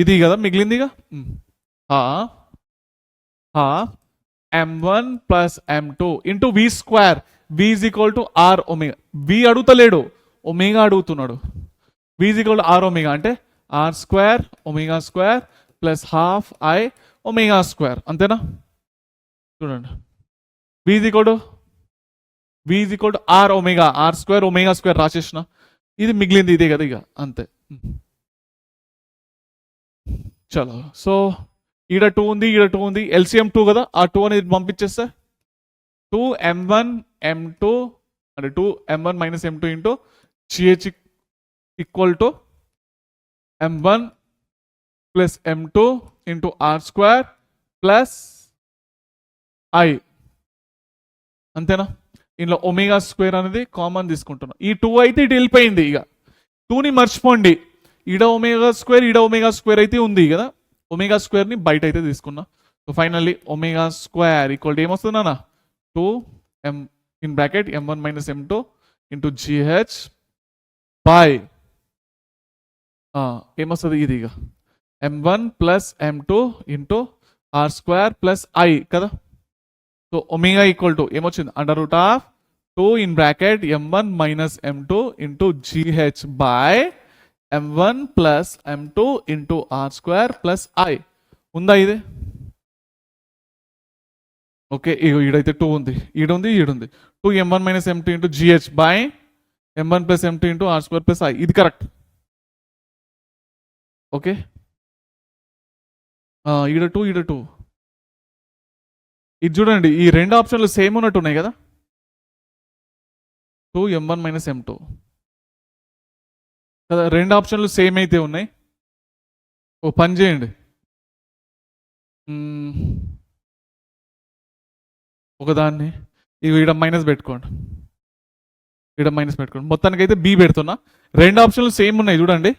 ఇది కదా మిగిలిందిగా, m1 plus m2 into v square, v is equal to r omega. v అడుగుతలేడు, ఒమేగా అడుగుతున్నాడు. v is equal to r omega అంటే r square omega square plus half I omega square, అంతేనా? చూడండి, v is equal to r omega, r square omega square రాసేసిన, ఇది మిగిలింది ఇదే కదా ఇక, అంతే. చలో, సో ఈడ 2 ఉంది, ఈడ 2 ఉంది, ఎల్సిఎం 2 కదా, ఆ 2 అనేది పంపించేస్తే 2m1 m2 అంటే 2m1 minus m2 into gh equal to m1 plus m2 into r square plus I, అంతేనా? ఇందులో ఒమేగా స్క్వేర్ అనేది కామన్ తీసుకుంటున్నా. ఈ 2 అయితే ఇటు వెళ్ళిపోయింది, ఇక 2ని మర్చిపోండి. ఈడ ఒమేగా స్క్వేర్ అయితే ఉంది కదా, ఒమేగా స్క్వేర్ని బయట అయితే తీసుకున్నా. So finally omega square equal to ఏమొస్తుంది అన్న? 2m in bracket m1 minus m2 into gh by ఏమొస్తుంది ఇది ఇక m1 plus m2 into r square plus I కదా. సో ఒమేగా ఈక్వల్ టు ఏమొచ్చింది? Under root of 2 in bracket m1 minus m2 into gh by m1 plus m2 into r square plus I. ఉందా ఇది? Okay, ఈడైతే 2 ఉంది, ఈడుంది, 2m1 minus m2 into gh by m1 plus m2 into r square plus I, ఇది correct. Okay, ఈడ 2 ఇది చూడండి, ఈ రెండు ఆప్షన్లు సేమ్ ఉన్నట్టు ఉన్నాయి కదా, 2m1 మైనస్ m2 కదా, రెండు ఆప్షన్లు సేమ్ అయితే ఉన్నాయి. ఓ పని చేయండి, ఒకదాన్ని ఈడ మైనస్ పెట్టుకోండి, మొత్తానికి అయితే బి పెడుతున్నా. రెండు ఆప్షన్లు సేమ్ ఉన్నాయి చూడండి,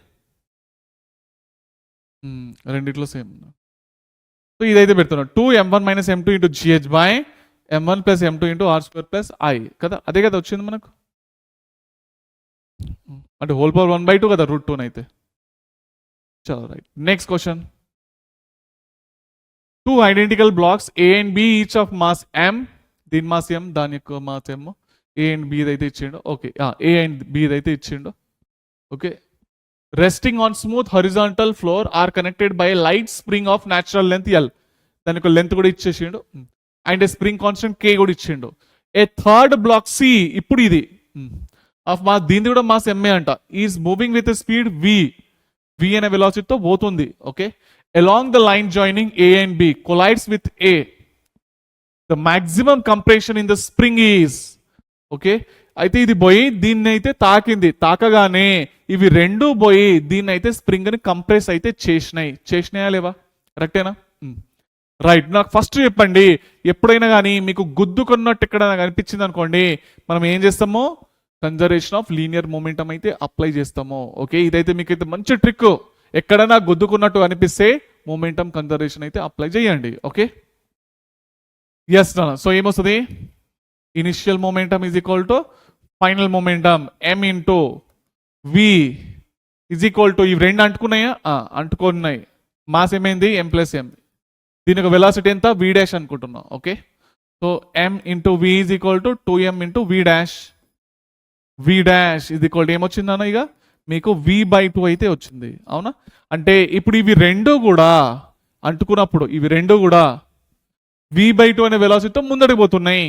రెండిట్లో సేమ్ ఉన్నాయి. సో ఇదైతే పెడుతున్నా 2m1 minus m2 into gh by m1 plus m2 into r square plus I కదా, అదే కదా వచ్చింది మనకు, అంటే హోల్ పవర్ 1/2 కదా రూట్ 2 అయితే. చలో right, next question. 2 identical blocks A and B each of mass m, దీని మాస్ m, దాని యొక్క mass m, A and B అయితే ఇచ్చిండు. ఓకే, ఏ అండ్ బి అయితే ఇచ్చిండు. Okay, resting on smooth horizontal floor are connected by light spring of natural length L, దాని యొక్క length కూడా ఇచ్చేసిండు, అండ్ స్ప్రింగ్ కాన్స్టెంట్ కే కూడా ఇచ్చిండు. ఏ థర్డ్ బ్లాక్ సి, ఇప్పుడు ఇది ఆఫ్ మాస్, దీనిది కూడా మాస్ ఎంఏ అంట, is moving with speed V అనే వెలాసిటీతో పోతుంది. Okay, along the line joining A and B collides with A, the maximum compression in the spring is. Okay, అయితే ఇది పోయి దీన్ని అయితే తాకింది, తాకగానే ఇవి రెండు పోయి దీన్ని అయితే స్ప్రింగ్ ని కంప్రెస్ అయితే చేసినాయా లేవా? కరెక్టేనా? రైట్, నాకు ఫస్ట్ చెప్పండి, ఎప్పుడైనా కానీ మీకు గుద్దుకున్నట్టు ఎక్కడైనా కనిపించింది అనుకోండి, మనం ఏం చేస్తామో కన్జర్వేషన్ ఆఫ్ లీనియర్ మొమెంటం అయితే అప్లై చేస్తాము. ఓకే, ఇదైతే మీకు అయితే మంచి ట్రిక్, ఎక్కడైనా గుద్దుకున్నట్టు అనిపిస్తే మొమెంటం కన్జర్వేషన్ అయితే అప్లై చేయండి. ఓకే, ఎస్ నాన్న. సో ఏమొస్తుంది? Initial momentum is equal to final momentum m into v is equal to, ఇవి రెండు అంటుకున్నాయా? అంటుకున్నాయి. మాస్ ఏమైంది? m plus m. దీని యొక్క వెలాసిటీ ఎంత? v డాష్ అనుకుంటున్నాం. Okay, so m into v is equal to 2m into v dash ఇది equal to ఏమొచ్చింది అన్న? ఇక మీకు v/2 అయితే వచ్చింది, అవునా? అంటే ఇప్పుడు ఇవి రెండు కూడా అంటుకున్నప్పుడు ఇవి రెండు కూడా v/2 అనే వెలాసిటీతో ముందడికి పోతున్నాయి,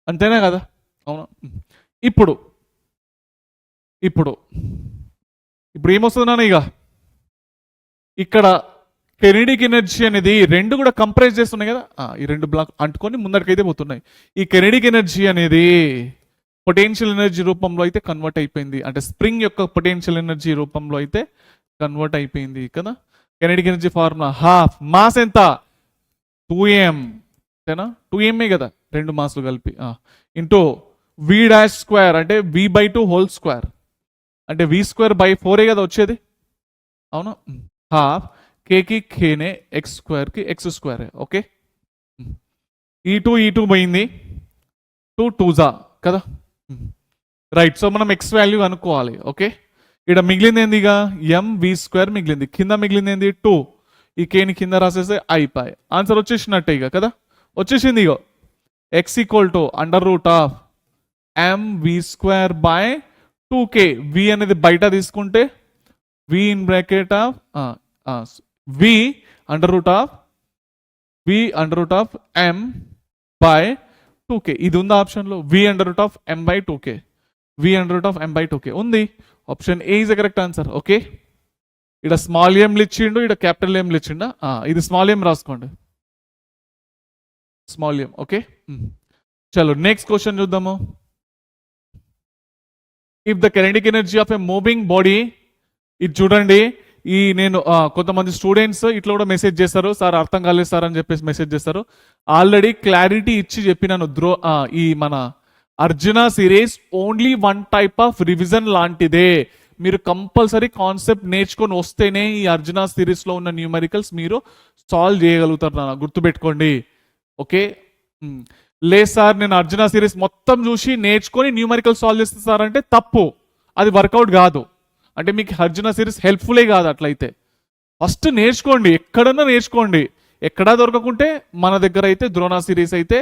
అంతేనా కదా? అవునా? ఇప్పుడు ఇప్పుడు ఇప్పుడు ఏమొస్తుంది నాన్న ఇక ఇక్కడ కెనెడిక్ ఎనర్జీ అనేది రెండు కూడా కంప్రైజ్ చేస్తున్నాయి కదా, ఈ రెండు బ్లాక్ అంటుకొని ముందరికైతే పోతున్నాయి. ఈ కెనెడిక్ ఎనర్జీ అనేది పొటెన్షియల్ ఎనర్జీ రూపంలో అయితే కన్వర్ట్ అయిపోయింది, అంటే స్ప్రింగ్ యొక్క పొటెన్షియల్ ఎనర్జీ రూపంలో అయితే కన్వర్ట్ అయిపోయింది కదా. కెనెడిక్ ఎనర్జీ ఫార్ములా హాఫ్ మాస్ ఎంత 2m అంతేనా, 2m కదా రెండు మాస్లు కలిపి ఇంటూ v డాష్ స్క్వేర్ అంటే v/2 హోల్ స్క్వేర్ అంటే v²/4 కదా వచ్చేది, అవునా. హాఫ్ కేకి కేనే ఎక్స్ స్క్వేర్కి ఎక్స్ స్క్వేర్. ఓకే, ఈ టూ పోయింది, 2 2 కదా, రైట్. సో మనం ఎక్స్ వాల్యూ అనుకోవాలి. ఓకే, ఇక్కడ మిగిలింది ఏంది ఇక mv² మిగిలింది, కింద మిగిలింది ఏంది 2, ఈ కేని కింద రాసేస్తే అయిపోయి ఆన్సర్ వచ్చేసినట్టే ఇక కదా, వచ్చేసింది ఇగో x = mv²/2k. v అనేది బయట తీసుకుంటే v in bracket of v √m/2k. ఇది ఉంది ఆప్షన్లో, v √m/2k, v √m/2k ఉంది. Option a is the correct answer. Okay, ఇక్కడ స్మాల్ ఎంలు ఇచ్చిండు, ఇక్కడ క్యాపిటల్ ఎంలు ఇచ్చిండా, ఇది స్మాల్ ఎం రాసుకోండి, స్మాల్ ఎం. ఓకే, చలో నెక్స్ట్ క్వశ్చన్ చూద్దాము. If the kinetic energy of a moving body, ఇది చూడండి, ఈ నేను కొంతమంది స్టూడెంట్స్ ఇట్లా కూడా మెసేజ్ చేస్తారు, సార్ అర్థం కాలేదు సార్ అని చెప్పేసి మెసేజ్ చేస్తారు. ఆల్రెడీ క్లారిటీ ఇచ్చి చెప్పినాను, ఈ మన Arjuna series only one type of revision లాంటిదే. మీరు కంపల్సరీ కాన్సెప్ట్ నేర్చుకొని వస్తేనే ఈ అర్జున సిరీస్లో ఉన్న న్యూమరికల్స్ మీరు సాల్వ్ చేయగలుగుతారు నాన్న, గుర్తుపెట్టుకోండి. ఓకే, లేదు సార్ నేను అర్జున సిరీస్ మొత్తం చూసి నేర్చుకొని న్యూమరికల్ సాల్వ్ చేస్తే సార్ అంటే తప్పు, అది వర్కౌట్ కాదు. అంటే మీకు అర్జున సిరీస్ హెల్ప్ఫుల్లే కాదు. అట్లయితే ఫస్ట్ నేర్చుకోండి, ఎక్కడన్నా నేర్చుకోండి, ఎక్కడా దొరకకుంటే మన దగ్గర అయితే ద్రోణ సిరీస్ అయితే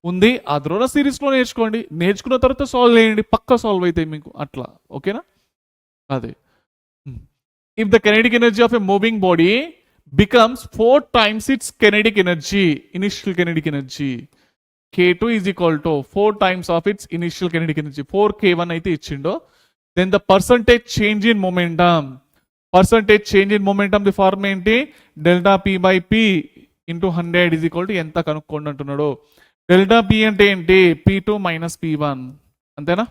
ఉంది, ఆ ద్రోణ సిరీస్లో నేర్చుకోండి, నేర్చుకున్న తర్వాత సాల్వ్ చేయండి, పక్కా సాల్వ్ అవుతాయి మీకు అట్లా. ఓకేనా, అదే. If the kinetic energy of a moving body becomes 4 times its kinetic energy, initial kinetic energy, K2 is equal to 4 times of its initial kinetic energy, 4K1 అయితే ఇచ్చిండో, then the percentage change in momentum, the form ఏంటి, delta p/p into 100 is equal to ఎంత కనుక్కోండి అంటున్నాడు. Delta p అంటే ఏంటి, p2 - p1 అంతేనా.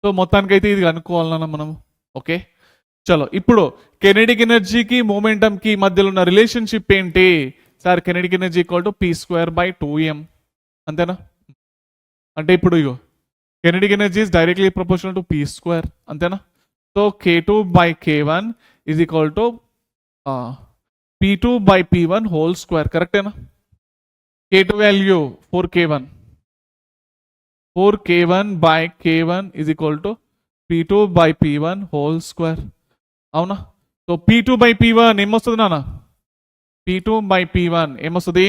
So మొత్తానికైతే ఇది కనుక్కోవాలన్నా మనం. ఓకే, చలో ఇప్పుడు కెనెటిక్ ఎనర్జీకి మూమెంటంకి మధ్యలో ఉన్న రిలేషన్షిప్ ఏంటి సార్, కెనెటిక్ ఎనర్జీ =p²/2m అంతేనా. అంటే ఇప్పుడు ఇగో kinetic energy is directly proportional to p² అంతేనా. So K2/K1 is equal to p2/p1 whole square, కరెక్టేనా. K2 value 4K1/K1 is equal to p2/p1 whole square, అవునా. సో p2/p1 ఏమొస్తుంది నాన్న, p2/p1 ఏమొస్తుంది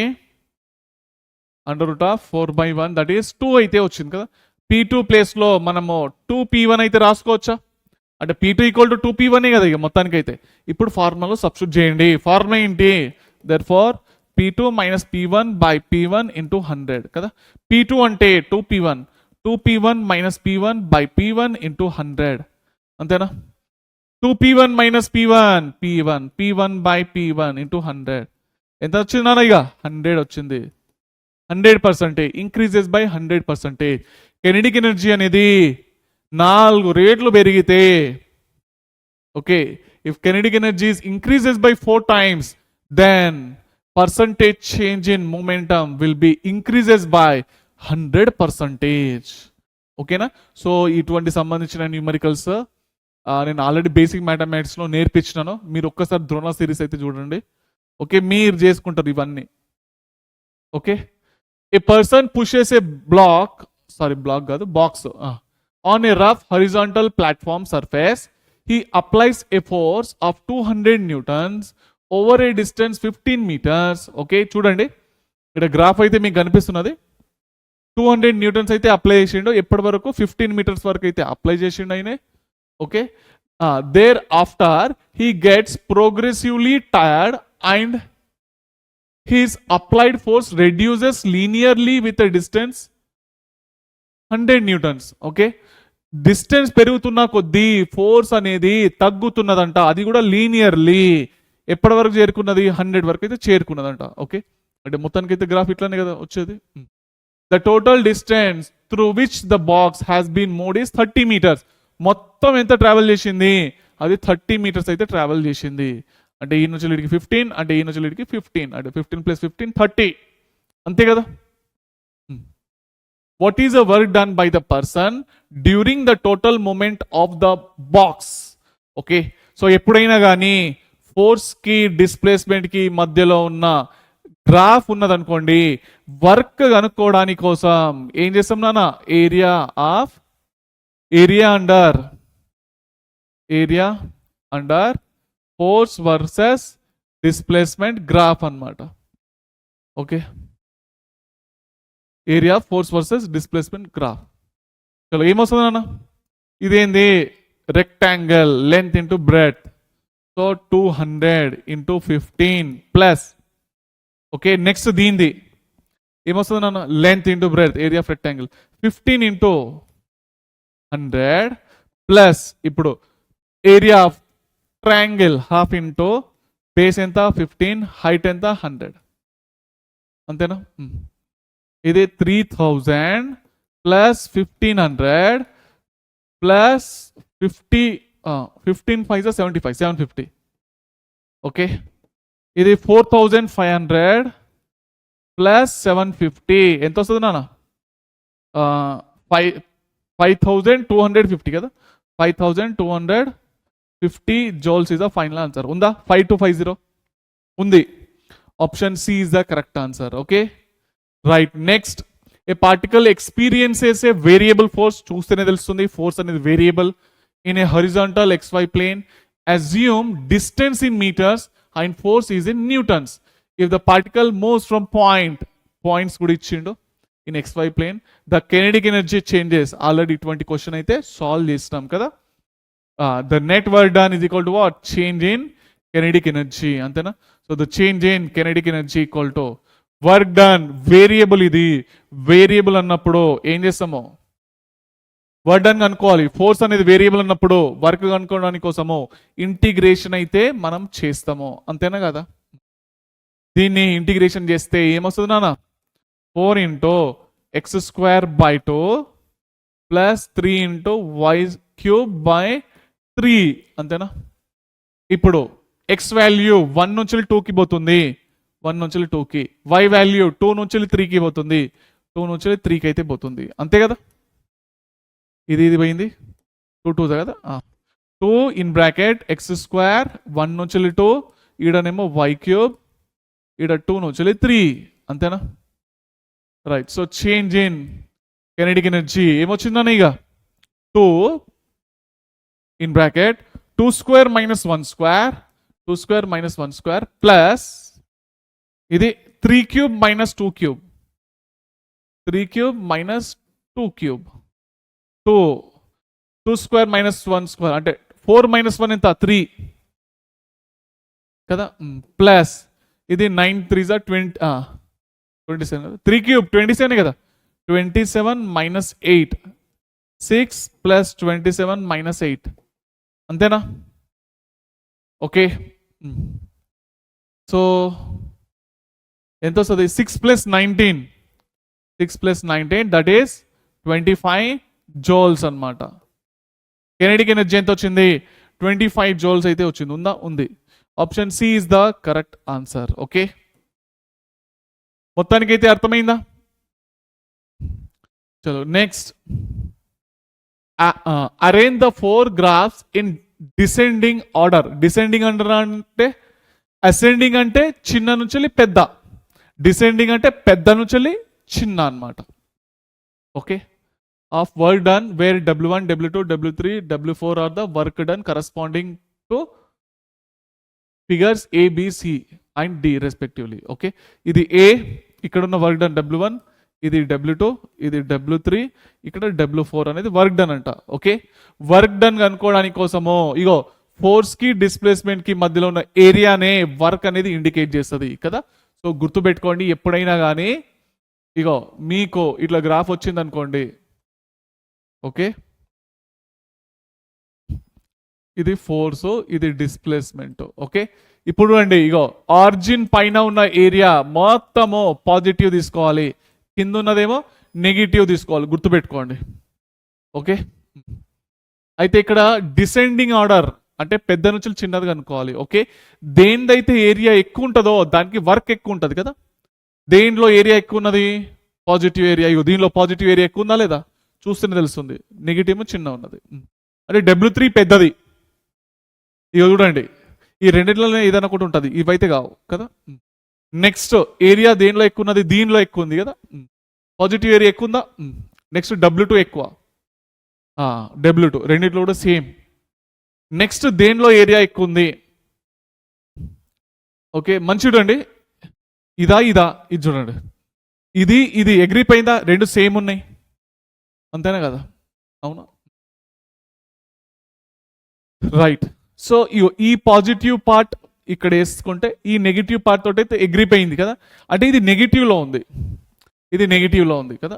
√4/1, దట్ ఈస్ 2 అయితే వచ్చింది కదా. p2 ప్లేస్లో మనము 2p1 అయితే రాసుకోవచ్చా, అంటే p2 = 2p1 కదా ఇక మొత్తానికైతే. ఇప్పుడు ఫార్ములాలో సబ్స్టిట్యూట్ చేయండి, ఫార్ములా ఏంటి, దెర్ఫోర్ p2 - p1/p1 into 100 కదా. p2 అంటే 2p1 - p1/p1 into 100 అంతేనా. 2p1 - p1/p1 into 100 ఎంత వచ్చింది నాన్న, ఇక 100 వచ్చింది. 100% ఇంక్రీజెస్ బై 100%. కెనెటిక్ ఎనర్జీ అనేది 4 రేట్లు పెరిగితే, okay, if kinetic energy increases by 4 times, then percentage change in momentum will be increases by 100%. ఓకేనా. సో ఇటువంటి సంబంధించిన న్యూమరికల్స్ నేను ఆల్రెడీ బేసిక్ మ్యాథమెటిక్స్లో నేర్పించినాను, మీరు ఒక్కసారి ద్రోణ సిరీస్ అయితే చూడండి. ఓకే, మీరు చేసుకుంటారు ఇవన్నీ. Okay, A person pushes A box on a rough horizontal platform surface, he applies a force of 200 newtons over a distance 15 meters. Okay, చూడండి ఇక్కడ గ్రాఫ్ అయితే మీకు కనిపిస్తున్నది. 200 newtons అయితే అప్లై చేసిండు, ఎప్పటి వరకు 15 meters వరకు అయితే అప్లై చేసిండు ఆయన. Okay, thereafter he gets progressively tired and his applied force reduces linearly with a distance 100 newtons. Okay, distance పెరుగుతున్న కొద్దీ ఫోర్స్ అనేది తగ్గుతున్నదంట, అది కూడా లీనియర్లీ. ఎప్పటి వరకు చేరుకున్నది? 100 వరకు అయితే చేరుకున్నదంట. ఓకే, అంటే మొత్తానికి అయితే గ్రాఫ్ ఇట్లానే కదా వచ్చేది. The total distance through which the box has been moved is 30 metres. మొత్తం ఎంత ట్రావెల్ చేసింది? అది 30 మీటర్స్ అయితే ట్రావెల్ చేసింది. అంటే ఈ నుంచి లీడికి 15, అంటే ఈ నుంచి లీడికి 15, అంటే 15 + 15 30, అంతే కదా. What is the work done by the person during the total moment of the box? Okay, so ఎప్పుడైనా కానీ ఫోర్స్ కి డిస్ప్లేస్మెంట్ కి మధ్యలో ఉన్న గ్రాఫ్ ఉన్నదనుకోండి, వర్క్ కనుక్కోవడానికి కోసం ఏం చేస్తాం నాన్న? Area under force versus displacement graph అన్నమాట. Okay, area force versus displacement graph. చలో ఏమొస్తుంది నాన్న? ఇదేంది? Rectangle length into breadth. So 200 into 15 plus. Okay, next దీనిది ఏమొస్తుంది నాన్న? Length into breadth, area of rectangle 15 into 100 plus ఇప్పుడు area of triangle half into base ఎంత? 15, హైట్ ఎంత? 100, అంతేనా? ఇది 3000 ప్లస్ 1500 ప్లస్ 15 5 75, 750. ఓకే, ఇది 4500 ప్లస్ 750 ఎంత వస్తుంది నాన్న? 5250 కదా. 5250 joules is the final answer. ఉందా? 5250 ఉంది. Option C is the correct answer. Okay, right. Next, a particle experiences a variable force. చూస్తేనే తెలుస్తుంది ఫోర్స్ అనేది variable in a horizontal XY plane. Assume distance in meters and force is in newtons. If the particle moves from points కూడా ఇచ్చిండు in XY plane, the kinetic energy changes. Already ఇటువంటి question అయితే solve చేసినాం కదా. The net work done is equal to what? Change in kinetic energy, అంతేనా? So the change in kinetic energy equal to work done. Variable, ఇది variable అన్నప్పుడు ఏం చేస్తాము? Work done కనుక్కోవాలి. ఫోర్స్ అనేది వేరియబుల్ అన్నప్పుడు వర్క్ కనుక్కోవడానికి కోసము ఇంటిగ్రేషన్ అయితే మనం చేస్తాము, అంతేనా కదా. దీన్ని ఇంటిగ్రేషన్ చేస్తే ఏమొస్తుంది నాన్న? 4 into x²/2 plus 3 into y³ 3, అంతేనా. ఇప్పుడు x వాల్యూ 1 నుంచి 2కి పోతుంది, 1 నుంచి 2కి. y వాల్యూ 2 నుంచి 3కి పోతుంది, 2 నుంచి 3కి అయితే పోతుంది, అంతే కదా. ఇది పోయింది 2 2 కదా. 2 ఇన్ బ్రాకెట్ x², 1 నుంచి 2, ఈడనేమో y³, ఈడ 2 నుంచి 3, అంతేనా. Right. So change in kinetic energy ఏమొచ్చిందని ఇక 2 ఇన్ బ్రాకెట్ 2² - 1² 2² - 1² ప్లస్ ఇది 3³ - 2³ 3³ - 2³ 2² - 1² అంటే 4 - 1 ఎంత? 3 కదా. ప్లస్ ఇది 9 3 27 కదా. 3³ 27 కదా. 27 - 8 6 ప్లస్ 27 - 8, అంతేనా. ఓకే, సో ఎంత వస్తుంది? 6 + 19 దట్ ఈస్ 25 జౌల్స్ అన్నమాట. కెనెటిక్ ఎనర్జీ ఎంత వచ్చింది? 25 జౌల్స్ అయితే వచ్చింది. ఉందా? ఉంది. Option C is the correct answer. Okay, మొత్తానికి అయితే అర్థమైందా? చలో next, arrange the 4 graphs in descending order. Descending order అంటే అసెండింగ్ అంటే చిన్న నుంచి పెద్ద, డిసెండింగ్ అంటే పెద్ద నుంచి చిన్న అన్నమాట. Okay, of work done where W1, W2, W3, W4 are the work done corresponding to figures A, B, C and D respectively. Okay, ఇది A, ఇక్కడ ఉన్న వర్క్ డన్ W1, ఇది W2, ఇది W3, ఇక్కడ W4 అనేది వర్క్ డన్ అంట. Okay, work done కనుక్కోవడానికి కోసము ఇగో ఫోర్స్ కి డిస్ప్లేస్మెంట్ కి మధ్యలో ఉన్న ఏరియానే వర్క్ అనేది ఇండికేట్ చేస్తుంది కదా. సో గుర్తుపెట్టుకోండి, ఎప్పుడైనా కానీ ఇగో మీకు ఇట్లా గ్రాఫ్ వచ్చింది అనుకోండి, ఓకే, ఇది ఫోర్స్, ఇది డిస్ప్లేస్మెంట్. ఓకే, ఇప్పుడు అండి ఇగో ఆరిజిన్ పైన ఉన్న ఏరియా మొత్తము పాజిటివ్ తీసుకోవాలి, కింద ఉన్నదేమో నెగిటివ్ తీసుకోవాలి, గుర్తుపెట్టుకోండి. ఓకే, అయితే ఇక్కడ డిసెండింగ్ ఆర్డర్ అంటే పెద్ద నుంచి చిన్నది అనుకోవాలి. ఓకే, దేనిదైతే ఏరియా ఎక్కువ ఉంటుందో దానికి వర్క్ ఎక్కువ ఉంటుంది కదా. దేంట్లో ఏరియా ఎక్కువ ఉన్నది? Positive area. ఇగో దీనిలో పాజిటివ్ ఏరియా ఎక్కువ ఉందా లేదా చూస్తేనే తెలుస్తుంది. నెగిటివ్ ఏమో చిన్న ఉన్నది. అంటే W3 పెద్దది. ఇక చూడండి, ఈ రెండిట్లలో ఏదైనా ఒకటి ఉంటుంది, ఇవైతే కావు కదా. నెక్స్ట్ ఏరియా దేనిలో ఎక్కువ ఉన్నది? దీనిలో ఎక్కువ ఉంది కదా. పాజిటివ్ ఏరియా ఎక్కువ ఉందా? నెక్స్ట్ W2 ఎక్కువ, W2 రెండిట్లో కూడా సేమ్. నెక్స్ట్ దేనిలో ఏరియా ఎక్కువ ఉంది? ఓకే, మంచి చూడండి, ఇదా ఇది చూడండి, ఇది ఎగిరిపోయిందా? రెండు సేమ్ ఉన్నాయి, అంతేనా కదా? అవునా? రైట్. సో ఈ పాజిటివ్ పార్ట్ ఇక్కడ వేసుకుంటే ఈ నెగిటివ్ పార్ట్ తోటి అయితే ఎగిరిపోయింది కదా. అంటే ఇది నెగిటివ్లో ఉంది, ఇది నెగిటివ్లో ఉంది కదా.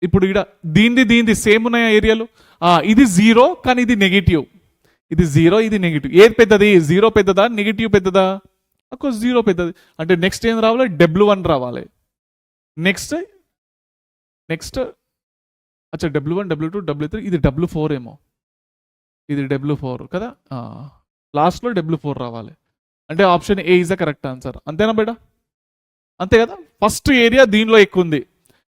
ఇప్పుడు ఇక్కడ దీనిది సేమ్ ఉన్నాయా ఏరియాలు? ఇది 0 కానీ ఇది నెగిటివ్, ఇది 0 ఇది నెగిటివ్. ఏది పెద్దది? 0 పెద్దదా నెగిటివ్ పెద్దదా? అఫ్కోర్స్ 0 పెద్దది. అంటే నెక్స్ట్ ఏం రావాలి? W1 రావాలి. నెక్స్ట్ అచ్చా W1 W2 W3, ఇది W4 ఏమో, ఇది W4 కదా. లాస్ట్లో W4 రావాలి. అంటే option a is the correct answer. అంతేనా బేట? అంతే కదా. ఫస్ట్ ఏరియా దీనిలో ఎక్కువ ఉంది,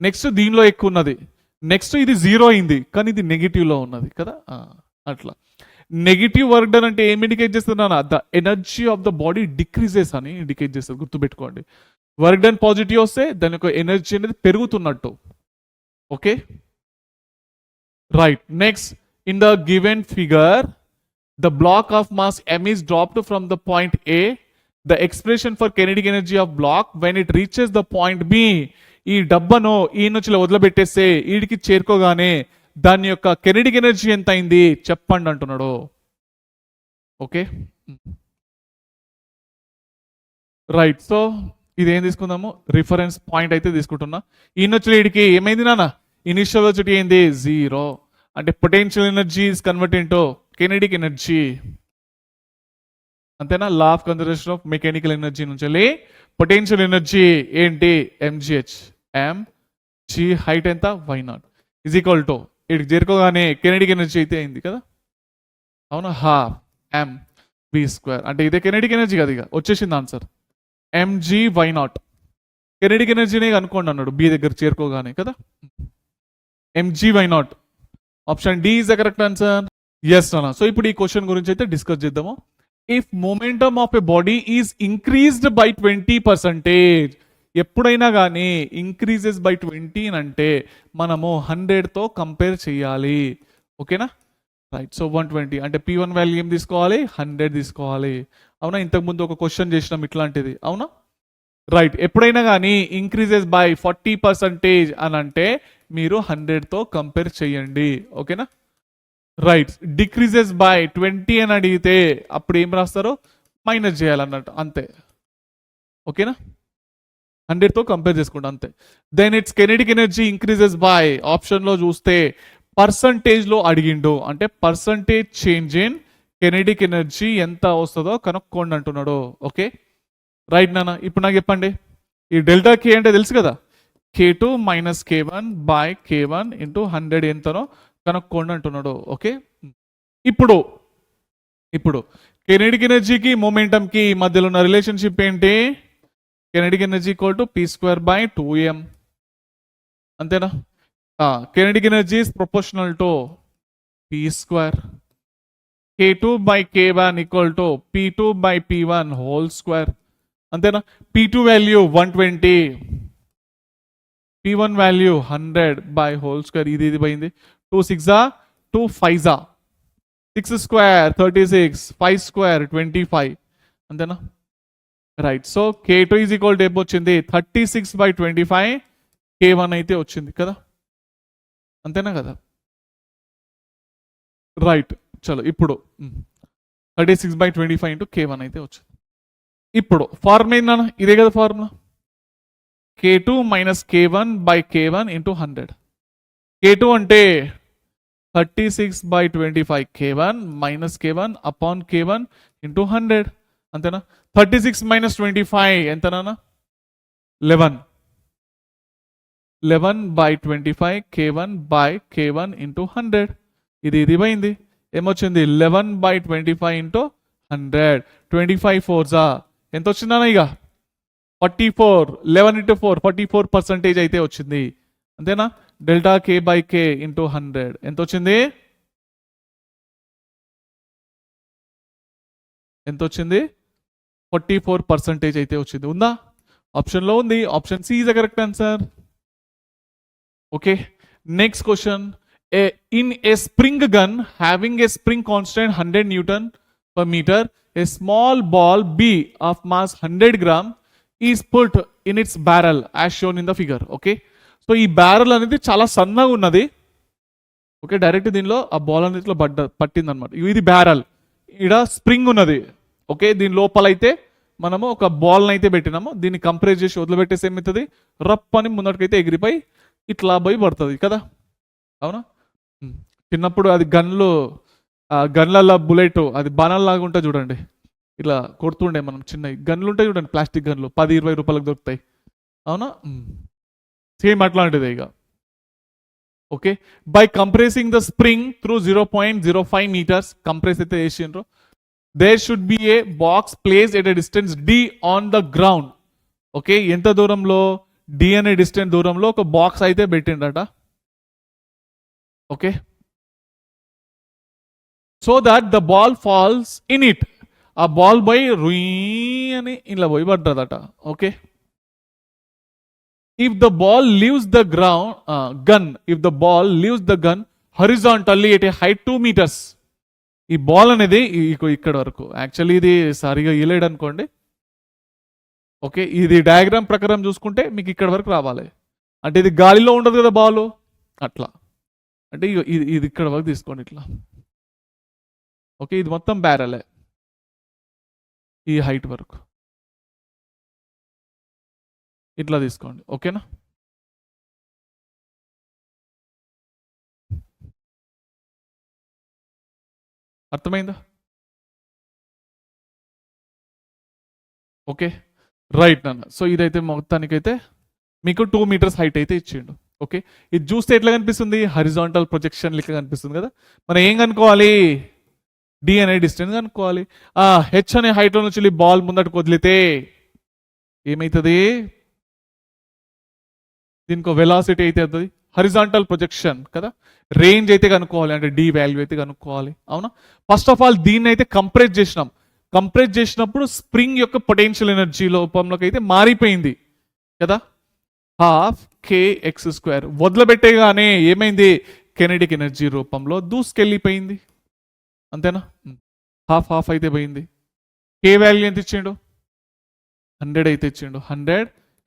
నెక్స్ట్ దీనిలో ఎక్కువ ఉన్నది, నెక్స్ట్ ఇది 0 అయింది కానీ ఇది నెగిటివ్లో ఉన్నది కదా. అట్లా నెగిటివ్ వర్క్ డన్ అంటే ఏం ఇండికేట్ చేస్తున్నా? The energy of the body decreases అని ఇండికేట్ చేస్తుంది, గుర్తుపెట్టుకోండి. వర్క్ డన్ పాజిటివ్ వస్తే దాని యొక్క ఎనర్జీ అనేది పెరుగుతున్నట్టు. Okay, right. Next, in the given figure, the block of mass m is dropped from the point A. The expression for kinetic energy of block when it reaches the point B. ఈ డబ్బను ఈ నుంచి వదిలిపెట్టేస్తే వీడికి చేరుకోగానే దాని యొక్క kinetic energy ఎంత అయింది చెప్పండి అంటున్నాడు. Okay, right. సో ఇదేం తీసుకుందాము? రిఫరెన్స్ పాయింట్ అయితే తీసుకుంటున్నా. ఈ నుంచి వీడికి ఏమైంది నాన్న? ఇనిషియల్ వెలాసిటీ ఏంది? 0. అంటే potential energy is convert into kinetic energy, అంతేనా? Law of conservation of mechanical energy నుంచి పొటెన్షియల్ ఎనర్జీ ఏంటి? mgh, mg హైట్ ఎంత? y0 ఇజ్ ఈక్వల్ టు ఇటు చేరుకోగానే కెనెటిక్ ఎనర్జీ అయితే అయింది కదా. అవునా? Half mv². అంటే ఇదే కెనెటిక్ ఎనర్జీ కదా. ఇక వచ్చేసింది ఆన్సర్, mgy0. కెనెటిక్ ఎనర్జీనే అనుకోండి అన్నాడు బి దగ్గర చేరుకోగానే కదా, mgy0. Option D is the correct answer. Yes అన్న. సో ఇప్పుడు ఈ క్వశ్చన్ గురించి అయితే డిస్కస్ చేద్దాము. If momentum of a body is increased by 20%, ఎప్పుడైనా కానీ ఇంక్రీజెస్ బై 20 అంటే మనము 100తో కంపేర్ చేయాలి. ఓకేనా? రైట్. సో 120 అంటే P1 వాల్యూ ఏం తీసుకోవాలి? 100 తీసుకోవాలి. అవునా? ఇంతకుముందు ఒక క్వశ్చన్ చేసినాం ఇట్లాంటిది. అవునా? రైట్. ఎప్పుడైనా కానీ ఇంక్రీజెస్ బై 40% అని అంటే మీరు 100తో కంపేర్ చేయండి. ఓకేనా? రైట్. డిక్రీజెస్ బై 20 అని అడిగితే అప్పుడు ఏం రాస్తారు? మైనస్ చేయాలన్నట్టు, అంతే. ఓకేనా? 100తో కంపేర్ చేసుకుంటా, అంతే. Then its kinetic energy increases by, ఆప్షన్లో చూస్తే పర్సంటేజ్లో అడిగిండు, అంటే percentage change in kinetic energy ఎంత వస్తుందో కనుక్కోండి అంటున్నాడు. ఓకే, రైట్ నాన్న. ఇప్పుడు నాకు చెప్పండి, ఈ డెల్టా కే అంటే తెలుసు కదా, K2 minus K1 by K1 into 100 ఎంతనో కనుక్కోండి అంటున్నాడు. ఓకే, ఇప్పుడు కెనెటిక్ ఎనర్జీకి మొమెంటంకి మధ్యలో ఉన్న రిలేషన్షిప్ ఏంటి? Kinetic energy equal to P² by 2m, అంతేనా? Kinetic energy is proportional to P². K2 by K1 equal to P2 by P1 whole square, అంతేనా? P2 value 120, P1 value 100 by whole square. ఇది పోయింది. 2 6 2 5 6 square 36, 5 square 25, అంతేనా? Right. So K2 is equal to ఏం వచ్చింది? 36 by 25, K1 అయితే వచ్చింది కదా, అంతేనా కదా? రైట్. చలో ఇప్పుడు 36 బై 25 ఇంటూ K1 అయితే వచ్చింది. ఇప్పుడు ఫార్ములా ఏంటన్నా? ఇదే కదా formula, K2 minus K1 by K1 into 100. K2 అంటే 36/25 k1 minus k1 upon k1 into 100 అంతేనా 36 minus 25 ఎంతనా 11 11/25 k1 by k1 into 100 ఇది పోయింది ఏమొచ్చింది 11/25 into 100 25 4s ఎంత వచ్చిందన్న ఇక 44 11 into 4 44% అయితే వచ్చింది అంతేనా delta k by k into 100 ఎంత వచ్చింది ఎంత వచ్చింది 44% అయితే వచ్చింది ఉందా ఆప్షన్ లో ఉంది option C is the correct answer okay next question in a spring gun having a spring constant 100 Newton per meter, a small ball B of mass 100 gram is put in its barrel as shown in the figure. Okay, so ఈ barrel అనేది చాలా సన్నగా ఉన్నది okay direct దీనిలో ఆ ball అనేది ఇట్లా పట్టింది అనమాట ఇది బ్యారల్ ఇక్కడ స్ప్రింగ్ ఉన్నది ఓకే దీని లోపల అయితే మనము ఒక బాల్ని అయితే పెట్టినాము దీన్ని కంప్రెస్ చేసి వదిలిపెట్టేసి ఏమవుతుంది రప్ అని ముందటికైతే ఎగిరిపోయి ఇట్లా పోయి పడుతుంది కదా అవునా చిన్నప్పుడు అది గన్లలో బుల్లెట్ అది బాణాల్లాగా ఉంటుంది చూడండి ఇట్లా కొడుతుండే మనం చిన్న గన్లు ఉంటాయి చూడండి ప్లాస్టిక్ గన్లు 10-20 రూపాయలకు దొరుకుతాయి అవునా సేమ్ అట్లాంటిదే ఇక okay by compressing the spring through 0.05 meters compress అయితే చేసిండ్రు there should be a box place at a distance D on the ground okay ఎంత దూరంలో డి అనే డిస్టెన్స్ దూరంలో ఒక బాక్స్ అయితే పెట్టిండట okay so that the ball falls in it ఆ బాల్ పోయి రుయ్ అని ఇలా పోయి పడ్డదట okay if the ball leaves the gun if the ball leaves the gun horizontally at a height 2 meters ఈ బాల్ అనేది ఇక్కడ వరకు యాక్చువల్లీ ఇది సరిగా ఇయలేడు అనుకోండి ఓకే ఇది డయాగ్రామ్ ప్రకారం చూసుకుంటే మీకు ఇక్కడ వరకు రావాలి అంటే ఇది గాలిలో ఉండదు కదా బాల్ అట్లా అంటే ఇది ఇక్కడ వరకు తీసుకోండి ఇట్లా ఓకే ఇది మొత్తం బ్యారలే ఈ హైట్ వరకు ఇట్లా తీసుకోండి ఓకేనా అర్థమైందా ఓకే రైట్ నాన్న సో ఇదైతే మొత్తానికైతే మీకు 2 meters హైట్ అయితే ఇచ్చిండు ఓకే ఇది చూస్తే ఎట్లా కనిపిస్తుంది హరిజాంటల్ ప్రొజెక్షన్ లెక్క కనిపిస్తుంది కదా మనం ఏం కనుక్కోవాలి డి అనే డిస్టెన్స్ కనుక్కోవాలి హెచ్ అనే హైట్లో నుంచి బాల్ ముందటికి వదిలితే ఏమవుతుంది దీనికి వెలాసిటీ అయితే అవుతుంది హరిజాంటల్ ప్రొజెక్షన్ కదా రేంజ్ అయితే కనుక్కోవాలి అంటే డి వాల్యూ అయితే కనుక్కోవాలి అవునా ఫస్ట్ ఆఫ్ ఆల్ దీన్ని అయితే కంప్రెస్ చేసినాం కంప్రెస్ చేసినప్పుడు స్ప్రింగ్ యొక్క పొటెన్షియల్ ఎనర్జీ రూపంలోకి అయితే మారిపోయింది కదా ½ kx² వదిలిపెట్టేగానే ఏమైంది కెనెటిక్ ఎనర్జీ రూపంలో దూసుకెళ్ళిపోయింది అంతేనా హాఫ్ అయితే పోయింది కే వాల్యూ ఎంత ఇచ్చిండు 100 అయితే ఇచ్చిండు 100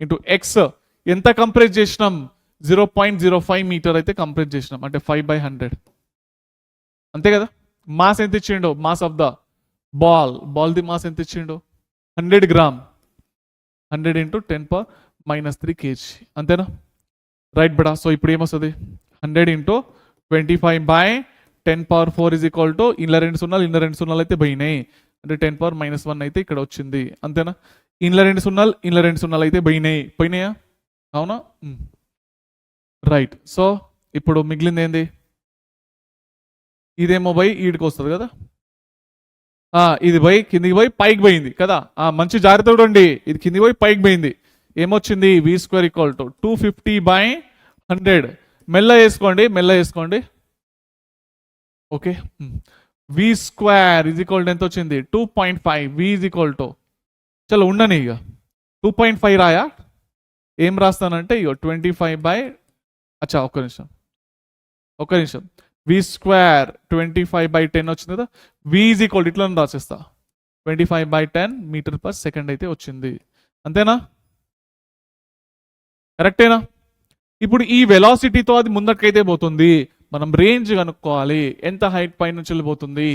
ఇంటూ ఎక్స్ ఎంత కంప్రెస్ చేసినాం 0.05 meter అయితే కంప్రెస్ చేసినాం అంటే 5/100 అంతే కదా మాస్ ఎంత ఇచ్చిండు mass of the ball the mass ఎంత ఇచ్చిండు 100 grams 100 into 10⁻³ kg అంతేనా రైట్ బడా సో ఇప్పుడు ఏమొస్తుంది 100 into 25/10⁴ is equal to ఇంట్లో 2 సున్నాలు అయితే పోయినాయి అంటే 10⁻⁻1 అయితే ఇక్కడ వచ్చింది అంతేనా ఇంట్లో 2 సున్నాలు అయితే పోయినాయా అవునా రైట్ సో ఇప్పుడు మిగిలింది ఏంది ఇదేమో పోయి ఈడికి వస్తుంది కదా ఇది పోయి కిందికి పోయి పైకి పోయింది కదా మంచి జాగ్రత్త చూడండి ఇది కిందికి పోయి పైకి పోయింది ఏమొచ్చింది v² = 250/100 మెల్ల వేసుకోండి ఓకే v² ఎంత వచ్చింది 2.5 v చలో ఉండని ఇక 2.5 రాయా ఏం రాస్తానంటే ఇక 25 అచ్చా ఒక్క నిమిషం v² 25/10 వచ్చింది కదా v ఇట్లా రాసేస్తా 25/10 meter/second అయితే వచ్చింది అంతేనా కరెక్టేనా ఇప్పుడు ఈ వెలాసిటీతో అది ముందటికైతే పోతుంది మనం రేంజ్ కనుక్కోవాలి ఎంత హైట్ పై నుంచి వెళ్ళిపోతుంది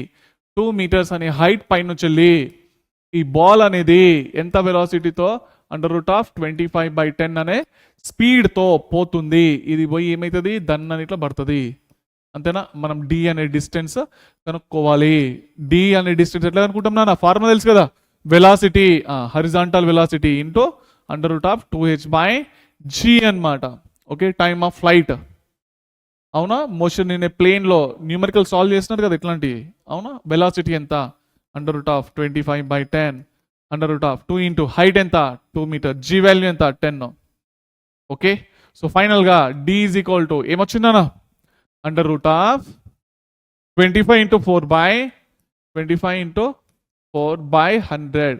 2 meters అనే హైట్ పై నుంచి వెళ్ళి ఈ బాల్ అనేది ఎంత వెలాసిటీతో √25/10 అనే స్పీడ్తో పోతుంది ఇది పోయి ఏమవుతుంది దన్ అని ఇట్లా పడుతుంది అంతేనా? మనం డి అనే డిస్టెన్స్ కనుక్కోవాలి. డి అనే డిస్టెన్స్ ఎట్లా అనుకుంటాం నా ఫార్ములా తెలుసు కదా, velocity horizontal velocity into √2h/g అన్నమాట. Okay, time of flight. అవునా? మోషన్ ఇన్ ఏ ప్లేన్ లో న్యూమరికల్ సాల్వ్ చేస్తున్నారు కదా ఇట్లాంటివి. అవునా? వెలాసిటీ ఎంత? √25/10 √2 ఇంటూ హైట్ ఎంత? 2 మీటర్. జీ వాల్యూ ఎంత? 10. ఓకే, సో ఫైనల్ గా డి ఈజ్ ఈక్వల్ టు ఏమొచ్చిందన్నా? √25 ఇంటూ 4/25 ఇంటూ 4/100.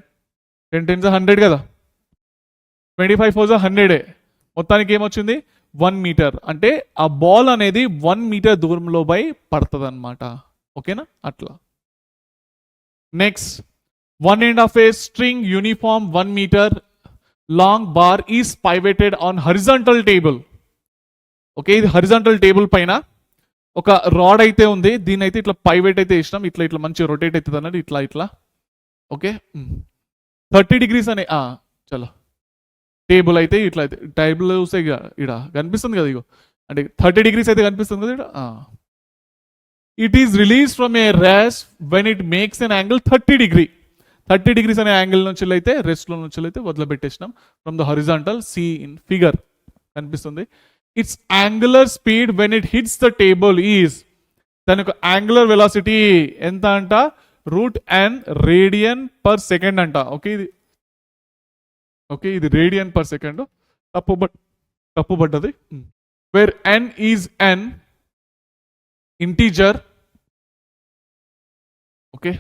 10 10 100 కదా, 25 4 100. మొత్తానికి ఏమొచ్చింది? 1 మీటర్. అంటే ఆ బాల్ అనేది 1 మీటర్ దూరంలో పోయి పడుతుంది అనమాట. ఓకేనా? అట్లా. Next, 1.5 a string uniform 1 meter long bar is pivoted on horizontal table. Okay, ఇది హరిజాంటల్ టేబుల్ పైన ఒక రాడ్ అయితే ఉంది. దీని అయితే ఇట్లా పైవేట్ అయితే ఇష్టం, ఇట్లా ఇట్లా మంచి రొటేట్ అవుతుంది అన్నది ఇట్లా ఇట్లా. ఓకే, 30 degrees అనే చలో టేబుల్ అయితే ఇట్లా అయితే టేబుల్ చూస్తే ఇక్కడ కనిపిస్తుంది కదా, ఇగో అంటే 30 degrees అయితే కనిపిస్తుంది కదా ఇక్కడ. It is release from a rest when it makes an angle 30 degree. 30 degrees అనే యాంగిల్ నుంచి అయితే రెస్ట్లో నుంచి అయితే వదిలిపెట్టేసినాం from the horizontal. See in figure కనిపిస్తుంది. Its angular speed when it hits the table is, దాని యొక్క యాంగులర్ వెలాసిటీ ఎంత అంట? √n radian/second అంట. ఓకే, ఇది రేడియన్ పర్ సెకండ్. తప్పు పడ్డది. Where n is n integer. Okay,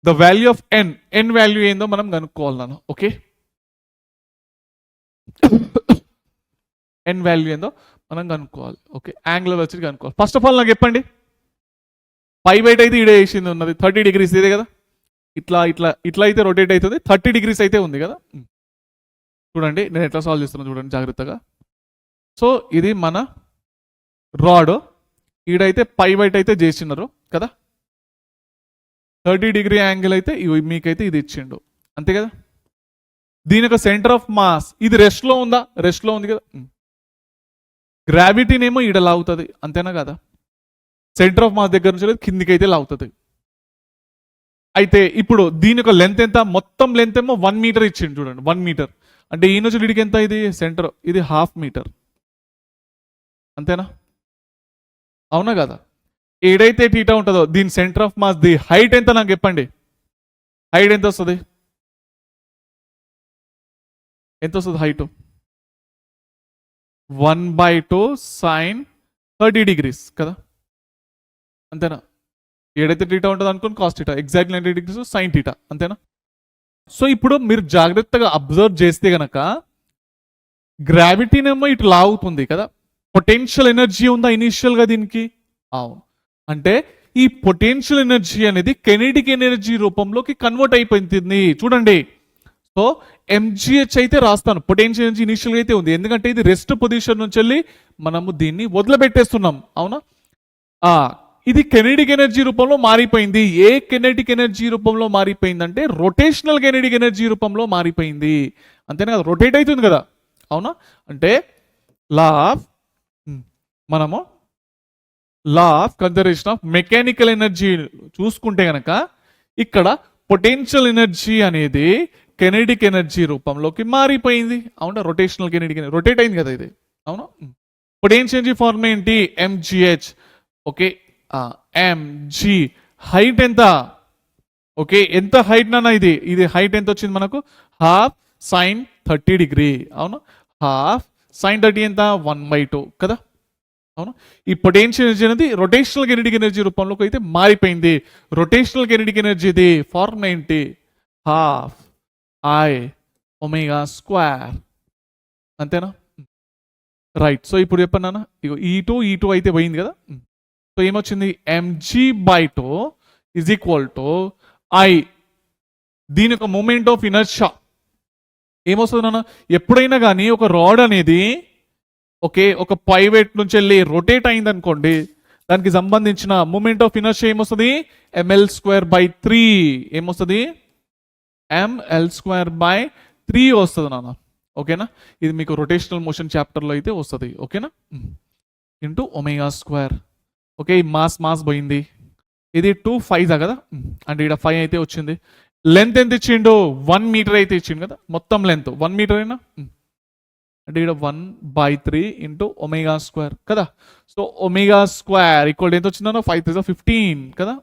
the value of n value ఏందో మనం కనుక్కోవాలి నాన్న. ఓకే, n వాల్యూ ఏందో మనం కనుక్కోవాలి. ఓకే, యాంగులర్ వెలాసిటీ కనుక్కోవాలి. ఫస్ట్ ఆఫ్ ఆల్ నాకు చెప్పండి, పైవేట్ అయితే ఈడే వేసింది ఉన్నది 30 degrees ఇదే కదా, ఇట్లా ఇట్లా ఇట్లా అయితే రొటేట్ అవుతుంది. 30 degrees అయితే ఉంది కదా. చూడండి నేను ఎట్లా సాల్వ్ చేస్తున్నాను చూడండి జాగ్రత్తగా. సో ఇది మన రాడ్, ఈడైతే పైవేట్ అయితే చేసినారు కదా, 30 degree యాంగిల్ అయితే మీకైతే ఇది ఇచ్చిండు అంతే కదా. దీని యొక్క సెంటర్ ఆఫ్ మాస్ ఇది రెస్ట్ లో ఉందా? రెస్ట్ లో ఉంది కదా. గ్రావిటీనేమో ఈడ లాగుతుంది అంతేనా కదా. సెంటర్ ఆఫ్ మాస్ దగ్గర నుంచి కిందికి అయితే లాగుతుంది. అయితే ఇప్పుడు దీని యొక్క లెంత్ ఎంత? మొత్తం లెంత్ ఏమో 1 మీటర్ ఇచ్చిండు చూడండి. 1 మీటర్ అంటే ఈ నుంచి ఇడికి ఎంత? ఇది సెంటర్, ఇది 1/2 మీటర్ అంతేనా? అవునా కదా. ఏడైతే టీటా ఉంటుందో దీని centre of mass the height ఎంత నాకు చెప్పండి. హైట్ ఎంత వస్తుంది? ఎంత వస్తుంది హైట్? 1/2 sin 30 degrees కదా, అంతేనా? ఏడైతే టీటా ఉంటుంది అనుకోని cos theta, exact 90 degrees sin theta అంతేనా. సో ఇప్పుడు మీరు జాగ్రత్తగా అబ్జర్వ్ చేస్తే గనక గ్రావిటీనేమో ఇటు లాగుతుంది కదా, పొటెన్షియల్ ఎనర్జీ ఉందా ఇనీషియల్ గా దీనికి? అవును. అంటే ఈ పొటెన్షియల్ ఎనర్జీ అనేది కెనెటిక్ ఎనర్జీ రూపంలోకి కన్వర్ట్ అయిపోయింది చూడండి. సో ఎంజిహెచ్ అయితే రాస్తాను, పొటెన్షియల్ ఎనర్జీ ఇనిషియల్గా అయితే ఉంది, ఎందుకంటే ఇది రెస్ట్ పొజిషన్ నుంచి వెళ్ళి మనము దీన్ని వదిలిపెట్టేస్తున్నాం. అవునా? ఇది కెనెటిక్ ఎనర్జీ రూపంలో మారిపోయింది. ఏ కెనెటిక్ ఎనర్జీ రూపంలో మారిపోయింది అంటే రొటేషనల్ కెనెటిక్ ఎనర్జీ రూపంలో మారిపోయింది అంతేనా కదా, రొటేట్ అవుతుంది కదా. అవునా? అంటే మనము లా of conservation of mechanical energy చూసుకుంటే గనక ఇక్కడ పొటెన్షియల్ ఎనర్జీ అనేది కెనెటిక్ ఎనర్జీ రూపంలోకి మారిపోయింది. అవునా? రొటేషనల్ కెనెటిక్ ఎనర్జీ రొటేట్ అయింది కదా ఇది. అవునా? పొటెన్షియల్ ఎనర్జీ ఫార్మ్ ఏంటి? ఎంజిహెచ్. ఓకే, ఎంజి హైట్ ఎంత? ఓకే, ఎంత హైట్ నాన్న ఇది హైట్ ఎంత వచ్చింది మనకు? 1/2 sin 30 degree. అవునా? 1/2 sin 30 ఎంత? 1/2 కదా. అవునా? ఈ పొటెన్షియల్ ఎనర్జీ అనేది రొటేషనల్ కెనెటిక్ ఎనర్జీ రూపంలోకి అయితే మారిపోయింది. రొటేషనల్ కెనెటిక్ ఎనర్జీది ఫార్మ్ ఏంటి? 1/2 I⍵². అంతేనా? రైట్. సో ఇప్పుడు చెప్పండి నాన్న, ఇగో ఈ2 అయితే పోయింది కదా. సో ఏమొచ్చింది? mg/2 is equal to I. దీని యొక్క మూమెంట్ ఆఫ్ ఇనర్షియా ఏమొస్తుంది నాన్న? ఎప్పుడైనా కానీ ఒక రాడ్ అనేది ఓకే ఒక పైవేట్ నుంచి వెళ్ళి రొటేట్ అయింది అనుకోండి, దానికి సంబంధించిన మూమెంట్ ఆఫ్ ఇనర్షియా ఏమొస్తుంది? ml²/3. ఏమొస్తుంది? ml²/3 వస్తుంది నాన్న. ఓకేనా? ఇది మీకు రొటేషనల్ మోషన్ చాప్టర్లో అయితే వస్తుంది. ఓకేనా? ఇంటూ ω². ఓకే, ఈ మాస్ పోయింది. ఇది 2 5 కదా, అంటే ఇక్కడ 5 అయితే వచ్చింది. లెంత్ ఎంత ఇచ్చిండు? 1 మీటర్ అయితే ఇచ్చిండు కదా, మొత్తం లెంత్ 1 మీటర్ అయినా, అంటే ఇక్కడ 1/3 ఇంటూ ఒమేగా స్క్వేర్ కదా. సో ఒమేగా స్క్వేర్ ఈక్వల్ ఎంత వచ్చిందనో 5 3 15 కదా.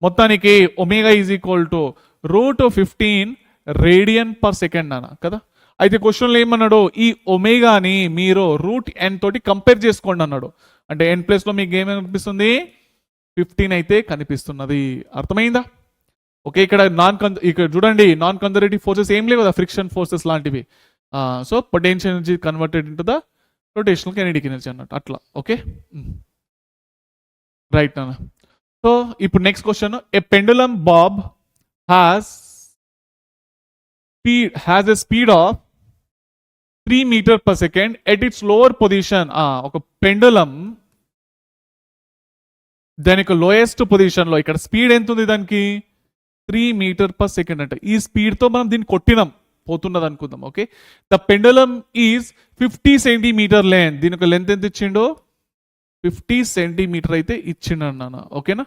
మొత్తానికి omega is equal to √15 radian per second అన్న కదా. అయితే క్వశ్చన్లో ఏమన్నాడు, ఈ ఒమేగాని మీరు √n తోటి కంపేర్ చేసుకోండి అన్నాడు. అంటే n ప్లేస్లో మీకు ఏమేమి కనిపిస్తుంది? 15 అయితే కనిపిస్తున్నది. అర్థమైందా? ఓకే, ఇక్కడ ఇక్కడ చూడండి, నాన్ కన్జర్వేటివ్ ఫోర్సెస్ ఏం లేవు కదా, ఫ్రిక్షన్ ఫోర్సెస్ లాంటివి. So potential energy converted into the rotational kinetic energy అన్నట్టు అట్లా. ఓకే, రైట్ అన్న. సో ఇప్పుడు next question, a pendulum bob has a speed of 3 metre per second at its lower position. ఒక pendulum దాని యొక్క lowest position లో ఇక్కడ speed ఎంత ఉంది దానికి? 3 మీటర్ పర్ సెకండ్. అంటే ఈ స్పీడ్ తో మనం దీన్ని కొట్టినాం, పోతున్నది అనుకుందాం. Okay, the pendulum is 50 centimetre length. దీని యొక్క లెంత్ ఎంత ఇచ్చిండో? 50 సెంటీమీటర్ అయితే ఇచ్చిండు అన్న. ఓకేనా?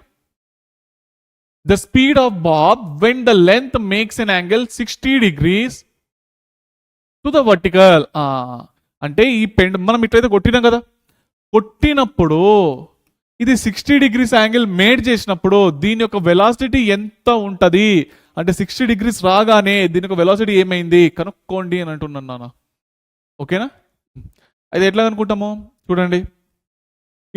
The speed of Bob when the length makes an angle 60 degrees to the vertical. అంటే ఈ మనం ఇట్లయితే కొట్టినాం కదా, కొట్టినప్పుడు ఇది 60 degrees యాంగిల్ మేడ్ చేసినప్పుడు దీని యొక్క వెలాసిటీ ఎంత ఉంటుంది అంటే 60 degrees రాగానే దీని యొక్క వెలాసిటీ ఏమైంది కనుక్కోండి అని అంటున్నాను నాన్న. ఓకేనా? అది ఎట్లా అనుకుంటాము చూడండి.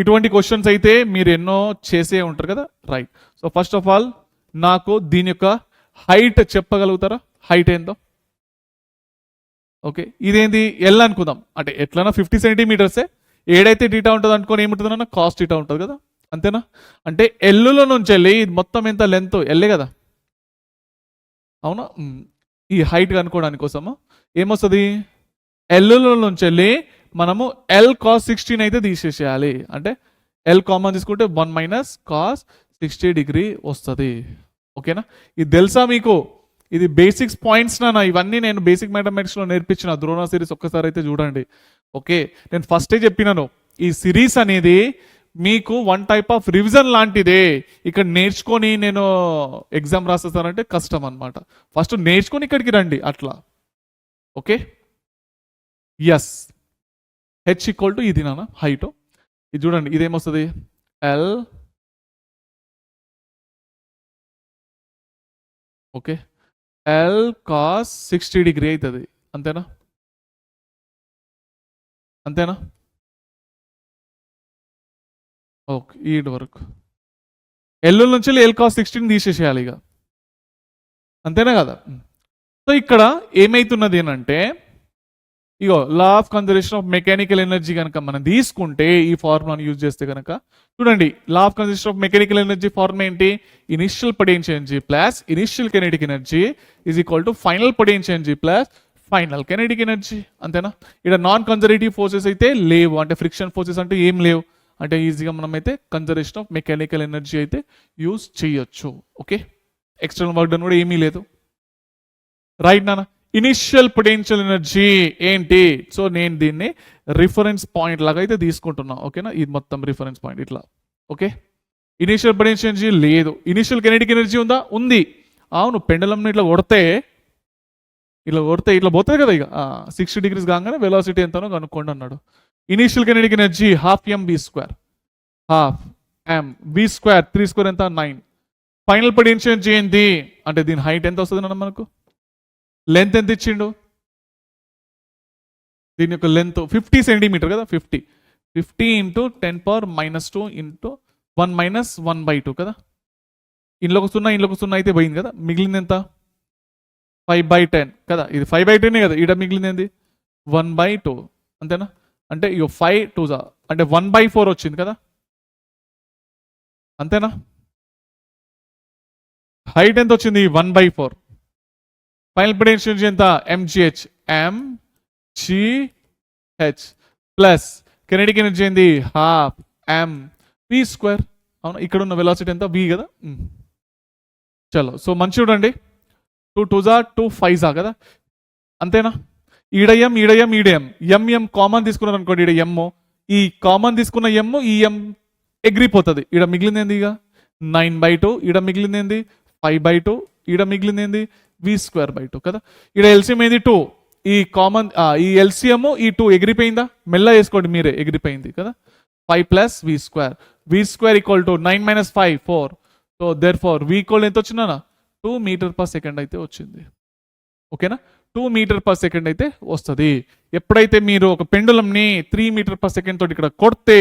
ఇటువంటి క్వశ్చన్స్ అయితే మీరు ఎన్నో చేసే ఉంటారు కదా, right. So first of all నాకు దీని యొక్క హైట్ చెప్పగలుగుతారా? హైట్ ఏందో? ఓకే, ఇదేంది? ఎల్ అనుకుందాం. అంటే ఎట్లన్నా 50 సెంటీమీటర్సే. ఏడైతే డీటా ఉంటుంది అనుకోని ఏముంటుందన్న కాస్ట్ డీటా ఉంటుంది కదా, అంతేనా? అంటే ఎల్లులో నుంచి వెళ్ళి ఇది మొత్తం ఎంత లెంత్? ఎల్లే కదా, అవునా? ఈ హైట్ కనుక్కోవడానికి కోసము ఏమొస్తుంది? ఎల్లులో నుంచి వెళ్ళి మనము ఎల్ కాస్ 16 అయితే తీసేసేయాలి. అంటే ఎల్ కామన్ తీసుకుంటే 1 - cos 60 degree వస్తుంది. ఓకేనా? ఇది తెలుసా మీకు? ఇది బేసిక్స్ పాయింట్స్ నాన్న. ఇవన్నీ నేను బేసిక్ మ్యాథమెటిక్స్లో నేర్పించిన ద్రోణ సిరీస్ ఒక్కసారి అయితే చూడండి. ఓకే, నేను ఫస్టే చెప్పినాను, ఈ సిరీస్ అనేది మీకు వన్ టైప్ ఆఫ్ రివిజన్ లాంటిదే. ఇక్కడ నేర్చుకొని నేను ఎగ్జామ్ రాసేస్తానంటే కష్టం అనమాట. ఫస్ట్ నేర్చుకొని ఇక్కడికి రండి అట్లా. Okay, yes, H equal to ఇది నాన్న హైట్. ఇది చూడండి, ఇదేమొస్తుంది? L. Okay, L cos 60 degree అవుతుంది. అంతేనా? అంతేనా? ఓకే, ఈడ్ వరకు ఎల్ నుంచి ఎల్ కాస్ 16 తీసేసేయాలి ఇక, అంతేనా కదా? సో ఇక్కడ ఏమైతున్నది ఏంటంటే, ఇగో law of conservation of mechanical energy కనుక మనం తీసుకుంటే ఈ ఫార్ములాను యూజ్ చేస్తే కనుక చూడండి, law of conservation of mechanical energy formula ఏంటి? Initial potential energy plus initial kinetic energy is equal to final potential energy plus final kinetic energy. అంతేనా? ఇక్కడ నాన్ కన్జర్వేటివ్ ఫోర్సెస్ అయితే లేవు, అంటే ఫ్రిక్షన్ ఫోర్సెస్ అంటే ఏం లేవు. అంటే ఈజీగా మనం అయితే కన్జర్వేషన్ ఆఫ్ మెకానికల్ ఎనర్జీ అయితే యూజ్ చేయొచ్చు. ఓకే, ఎక్స్టర్నల్ వర్క్ డన్ కూడా ఏమీ లేదు. రైట్ నాన్న. ఇనిషియల్ పొటెన్షియల్ ఎనర్జీ ఏంటి? సో నేను దీన్ని రిఫరెన్స్ పాయింట్ లాగా అయితే తీసుకుంటున్నా. ఓకేనా? ఇది మొత్తం రిఫరెన్స్ పాయింట్ ఇట్లా. ఓకే, ఇనిషియల్ పొటెన్షియల్ ఎనర్జీ లేదు. ఇనిషియల్ కెనెటిక్ ఎనర్జీ ఉందా? ఉంది. అవును, పెండలంని ఇట్లా కొడితే ఇట్లా పోతుంది కదా. ఇక 60 degrees కాగానే వెలాసిటీ ఎంతనో కనుక్కోండి అన్నాడు. Initial kinetic energy 12mv², 12mv², 3² ఎంత? 9. ఫైనల్ పొటెన్షియల్ ఎనర్జీ ఏంటి అంటే దీని హైట్ ఎంత వస్తుంది అన్న మనకు? లెంత్ ఎంత ఇచ్చిండు? దీని యొక్క లెంత్ 50 సెంటీమీటర్ కదా, 50 × 10⁻² ఇంటూ 1 - 1/2 కదా. ఇంట్లోకి 0 అయితే పోయింది కదా, మిగిలింది ఎంత? 5/10 కదా. ఇది 5/10 కదా, ఈడ మిగిలింది ఏంది? 1/2. అంతేనా? అంటే ఇక 5 2 అంటే 1/4 వచ్చింది కదా, అంతేనా? హైట్ ఎంత వచ్చింది? 1/4. ఫైనల్ పొటెన్షియల్ ఎంత? mgh ప్లస్ కెనెటిక్ ఎనర్జీ ఏంది? 12mv². అవునా? ఇక్కడ ఉన్న వెలాసిటీ ఎంత? v కదా. చలో, సో మంచి చూడండి, 2 2 2 5 కదా, అంతేనా? ఈడయం ఎం కామన్ తీసుకున్నారు అనుకోండి, ఈడ ఎమ్, ఈ కామన్ తీసుకున్న ఎమ్ ఈ ఎం ఎగిరిపోతుంది. ఈడ మిగిలింది ఇక 9/2, ఈడ మిగిలింది 5/2, ఈడ మిగిలింది v²/2 కదా. ఈడ ఎల్సిఎం ఏంది 2, ఈ కామన్ ఈ ఎల్సిఎం ఈ 2 ఎగిరిపోయిందా, మెల్ల వేసుకోండి మీరే, ఎగిరిపోయింది కదా. 5 + v² equal to 9 - 5 4. So therefore v equal ఎంత వచ్చిందా 2 m/s అయితే వచ్చింది. ఓకేనా, 2 m/s అయితే వస్తుంది. ఎప్పుడైతే మీరు ఒక పెండులంని 3 m/s తోటి ఇక్కడ కొడితే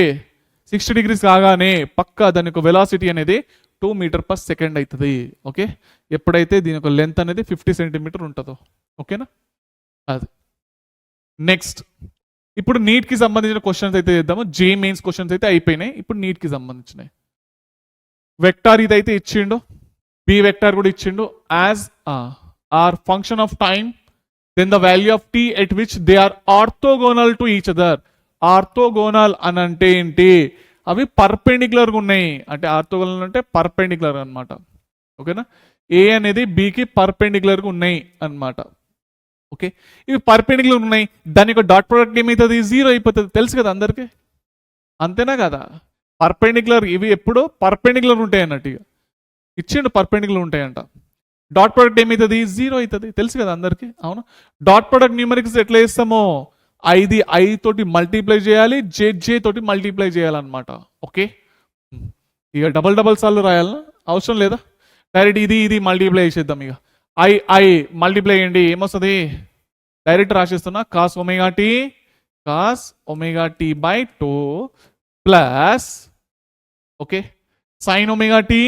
60 degrees కాగానే పక్కా దాని యొక్క వెలాసిటీ అనేది 2 m/s అవుతుంది. ఓకే, ఎప్పుడైతే దీని యొక్క లెంత్ అనేది 50 cm ఉంటుందో. ఓకేనా, అది నెక్స్ట్. ఇప్పుడు నీట్ కి సంబంధించిన క్వశ్చన్స్ అయితే చేద్దాము. జే మెయిన్స్ క్వశ్చన్స్ అయితే అయిపోయినాయి. ఇప్పుడు నీట్ కి సంబంధించినవి. వెక్టార్ ఇదైతే ఇచ్చిండు, బి వెక్టార్ కూడా ఇచ్చిండు. As r function of time, then the value of t at which they are orthogonal to each other. Orthogonal అని అంటే ఏంటి, అవి పర్పెండిక్యులర్గా ఉన్నాయి. అంటే ఆర్థోగోనల్ అంటే పర్పెండిక్యులర్ అనమాట. ఓకేనా, ఏ అనేది బికి పర్పెండిక్యులర్గా ఉన్నాయి అన్నమాట. ఓకే, ఇవి పర్పెండిక్యులర్ ఉన్నాయి, దాని యొక్క డాట్ ప్రోడక్ట్ ఏమవుతుంది, 0 అయిపోతుంది. తెలుసు కదా అందరికీ, అంతేనా కదా. పర్పెండిక్యులర్ ఇవి ఎప్పుడు పర్పెండిక్యులర్ ఉంటాయి అన్నట్టు, ఇక ఇచ్చిండు పర్పెండిక్యులర్ ఉంటాయంట. డాట్ ప్రోడక్ట్ ఏమవుతుంది, 0 అవుతుంది. తెలుసు కదా అందరికీ, అవును. డాట్ ప్రోడక్ట్ న్యూమరిక్స్ ఎట్లా చేస్తామో, ఐది ఐ తోటి మల్టిప్లై చేయాలి, జే తోటి మల్టిప్లై చేయాలన్నమాట. ఓకే, ఇక డబల్ సార్లు రాయాలన్నా అవసరం లేదా, డైరెక్ట్ ఇది మల్టిప్లై చేసేద్దాం. ఇక ఐ మల్టిప్లై చేయండి, ఏమొస్తుంది, డైరెక్ట్ రాసేస్తున్నా. cos ωt/2 plus okay sin ωt/2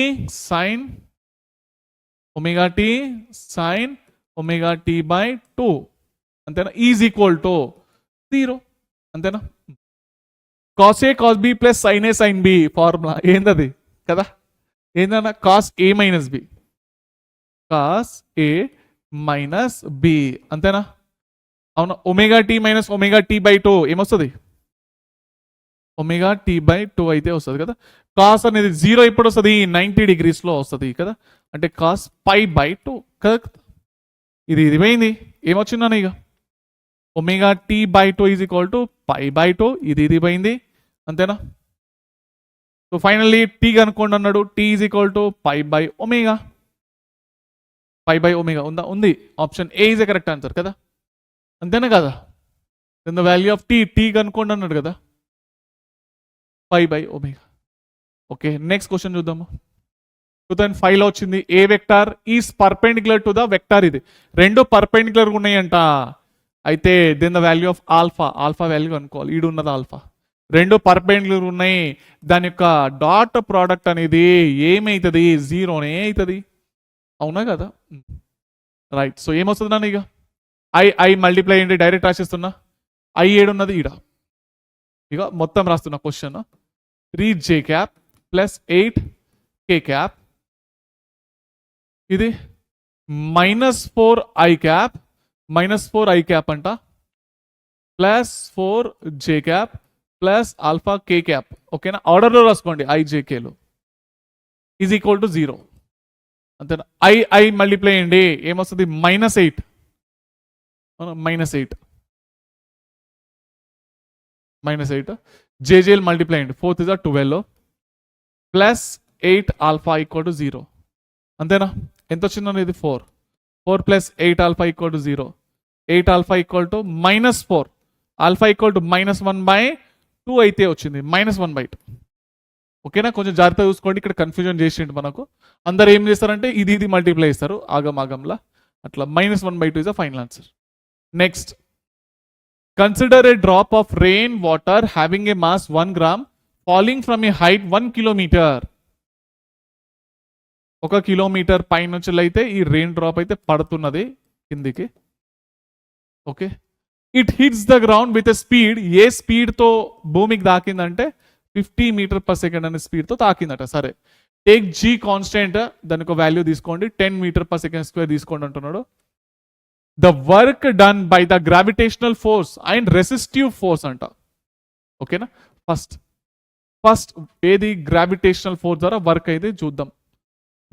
అంతేనా, ఈజ్ ఈక్వల్ టు 0 అంతేనా. cos A cos B plus sin A sin B formula ఏందది కదా, ఏందన్నా cos A - B, cos A - B అంతేనా. అవును, ωt - ωt/2 ఏమొస్తుంది, ωt/2 అయితే వస్తుంది కదా. కాస్ అనేది 0 ఎప్పుడు వస్తుంది, 90 degrees వస్తుంది కదా. అంటే cos π/2 కదా. ఇది పోయింది, ఏమొచ్చిందని ఇక ωt/2 ఈజ్ ఈక్వల్ టు π/2. ఇది పోయింది అంతేనా. సో ఫైనల్లీ టీ కనుక్కోండి అన్నాడు. T is equal to π/ω. ఉందా, ఉంది. Option A is a correct answer కదా, అంతేనా కదా. Then the value of T కనుక్కోండి అన్నాడు కదా, π/ω. ఓకే, నెక్స్ట్ క్వశ్చన్ చూద్దాము. 2005లో వచ్చింది. A vector is perpendicular to the vector, ఇది రెండు పర్పెండిక్యులర్ ఉన్నాయంట. అయితే then the value of alpha value కనుక్కోవాలి. ఈడు ఉన్నది ఆల్ఫా, రెండు పర్పెండిక్యులర్ ఉన్నాయి. దాని యొక్క డాట్ ప్రోడక్ట్ అనేది ఏమవుతుంది, 0నే అవుతుంది. అవునా కదా, రైట్. సో ఏమొస్తుంది నాన్న, ఇక ఐ మల్టిప్లై అయ్యండి, డైరెక్ట్ రాసేస్తున్నా. ఐ ఏడున్నది ఈడ, ఇక మొత్తం రాస్తున్నా క్వశ్చన్. 3j³ ప్లస్ 8k#, ఇది -4i#, అంట, plus 4j³ plus alpha k#. ఓకేనా, ఆర్డర్లో రాసుకోండి IJKలో, ఈజ్ ఈక్వల్ టు 0 అంతేనా. ఐ మల్టిప్లై అయ్యండి, ఏమొస్తుంది, -8 జేజేఎల్ మల్టిప్లై అయ్యండి, 4 × 12 ప్లస్ 8 ఆల్ఫా ఈక్వల్ టు 0 అంతేనా. ఎంత వచ్చిందని, ఇది 4 plus 8 alpha equal to 0. 8 alpha equal to -4, alpha equal to -1/2 అయితే వచ్చింది, -1/2. ఓకేనా, కొంచెం జాగ్రత్త చూసుకోండి, ఇక్కడ కన్ఫ్యూజన్ చేసిండు మనకు. అందరు ఏం చేస్తారంటే ఇది మల్టిప్లై చేస్తారు ఆగంలా, అట్లా. -1/2 is the final answer. Next, consider A drop of rain water having a mass 1 gram falling from a height 1 kilometer. 1 kilometer పైనుంచి అయితే ఈ రెయిన్ డ్రాప్ అయితే పడుతున్నది కిందికి. Okay, it hits the ground with a speed, A speed తో భూమికి తాకిందంటే 50 m/s అనే speed తో తాకిందట. సరే, టేక్ జీ కాన్స్టెంట్, దానికి వాల్యూ తీసుకోండి, 10 m/s² తీసుకోండి అంటున్నాడు. The work done by the gravitational force and resistive force అంట. ఓకేనా, ఫస్ట్ ఏది గ్రావిటేషనల్ ఫోర్స్ ద్వారా వర్క్ అయితే చూద్దాం.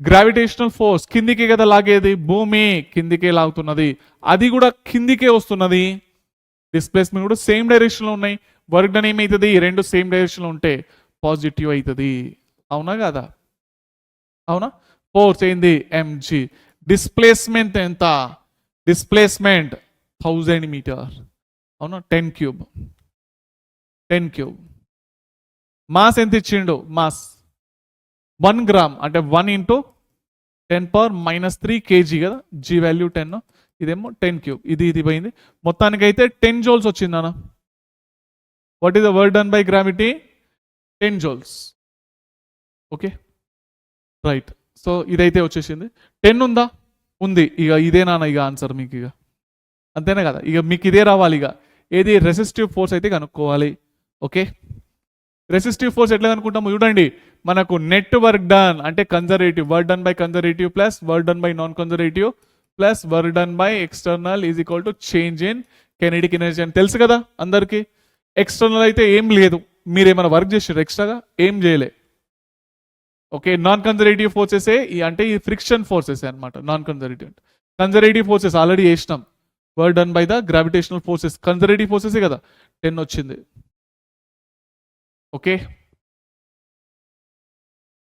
గ్రావిటేషనల్ ఫోర్స్ కిందికే కదా లాగేది, భూమి కిందికే లాగుతున్నది, అది కూడా కిందికే వస్తున్నది. డిస్ప్లేస్మెంట్ కూడా సేమ్ డైరెక్షన్ లో ఉన్నాయి. వర్క్ డన్ ఏమవుతుంది, రెండు సేమ్ డైరెక్షన్ లో ఉంటే పాజిటివ్ అవుతుంది. అవునా కదా? అవునా? ఫోర్స్ ఏంది mg. డిస్ప్లేస్మెంట్ ఎంత? Displacement 1000 metre. అవునా? 10 క్యూబ్. మాస్ ఎంత ఇచ్చిండు? మాస్ 1 గ్రామ్ అంటే 1 ఇంటూ 10⁻³ kg కదా, జీ వాల్యూ 10, ఇదేమో 10 క్యూబ్. ఇది పోయింది. మొత్తానికైతే 10 జోల్స్ వచ్చింది అన్న. What is the work done by gravity? 10 jewels. Okay right. So ఇదైతే వచ్చేసింది. 10 ఉందా? ఉంది. ఇక ఇదేనా ఇక ఆన్సర్ మీకు? ఇక అంతేనా కదా? ఇక మీకు ఇదే రావాలి. ఇక ఏది రెసిస్టివ్ ఫోర్స్ అయితే కనుక్కోవాలి. ఓకే, రెసిస్టివ్ ఫోర్స్ ఎట్లా కనుక్కుంటాము చూడండి. మనకు నెట్ వర్క్ డన్ అంటే conservative, work done by conservative plus work done by non conservative plus work done by external is equal to change in kinetic energy అని తెలుసు కదా అందరికి. ఎక్స్టర్నల్ అయితే ఏం లేదు, మీరు ఏమైనా వర్క్ చేసారు ఎక్స్ట్రాగా? ఏం చేయలే. ఓకే, నాన్ కన్జర్వేటివ్ ఫోర్సెస్ అంటే ఈ ఫ్రిక్షన్ ఫోర్సెస్ అనమాట. Non conservative, conservative forces already చేసినాం. Work done by the gravitational forces, conservative forces కదా. 10 వచ్చింది. Okay,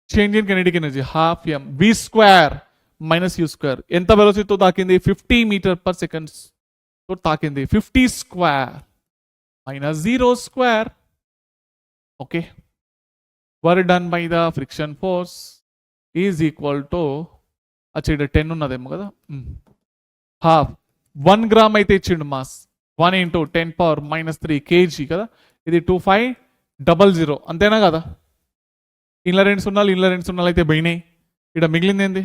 change in kinetic energy ½ v² - u². ఎంత వెలోసిటీతో తాకింది? 50 మీటర్/సెకండ్ తో తాకింది. 50² - 0². Okay, work done by the friction force is equal to ఇక్కడ 10 ఉన్నదేమో కదా, ½ 1 గ్రామ్ అయితే ఇచ్చిండు మాస్. 1 ఇంటూ 10⁻³ kg కదా, ఇది 2500. అంతేనా కదా? ఇంట్లో 2 సున్నాలు అయితే పోయినాయి. ఇక్కడ మిగిలింది ఏంది?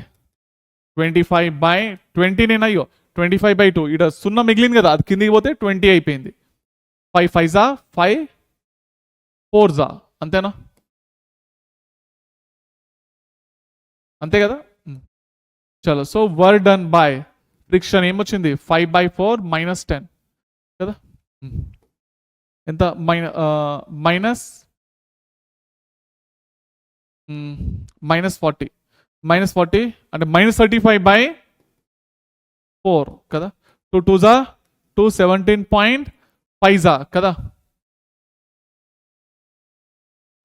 25/20 నేను. అయ్యో 25/2. ఇక్కడ 0 మిగిలింది కదా, అది కిందికి పోతే 20 అయిపోయింది. 5 5 5 4 అంతేనా? అంతే కదా? చలో, so work done by friction ఏమొచ్చింది? 5/4 - 10 కదా. ఎంత? మైనస్ -40 అంటే -35/4 కదా. 2 2 217.5 కదా.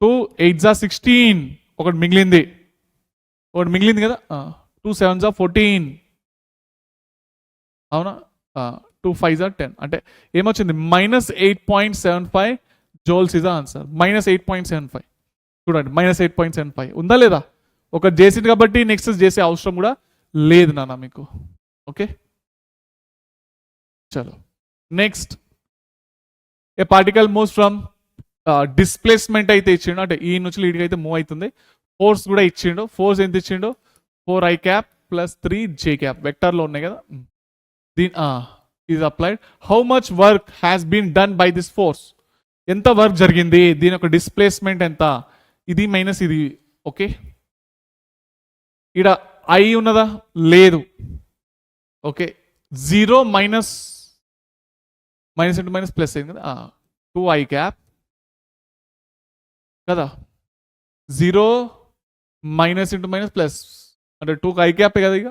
2 8 16. ఒకటి మిగిలింది కదా. 2 7 14. అవునా? 2 5 10 అంటే ఏమొచ్చింది? -8.75 జోల్స్ ఇస్ ద ఆన్సర్. -8.75. చూడండి, -8.75 ఉందా లేదా? ఒక చేసింది కాబట్టి నెక్స్ట్ చేసే అవసరం కూడా లేదు నాన్న మీకు. ఓకే చలో, next a particle moves from displacement అయితే ఇచ్చిండు, అంటే ఈ నుంచి లీడ్కి అయితే మూవ్ అవుతుంది. ఫోర్స్ కూడా ఇచ్చిండు. ఫోర్స్ ఎంత ఇచ్చిండు? 4i cap + 3j cap వెక్టర్లో ఉన్నాయి కదా. దీని is applied. How much work has been done by this force? ఎంత వర్క్ జరిగింది? దీని యొక్క డిస్ప్లేస్మెంట్ ఎంత? ఇది మైనస్ ఇది. ఓకే, ఇక్కడ ఐ ఉన్నదా? లేదు. Okay, 0 minus into minus plus అయింది కదా. 2i cap కదా. 0 మైనస్ ఇంటూ మైనస్ ప్లస్ అంటే 2i cap కదా. ఇక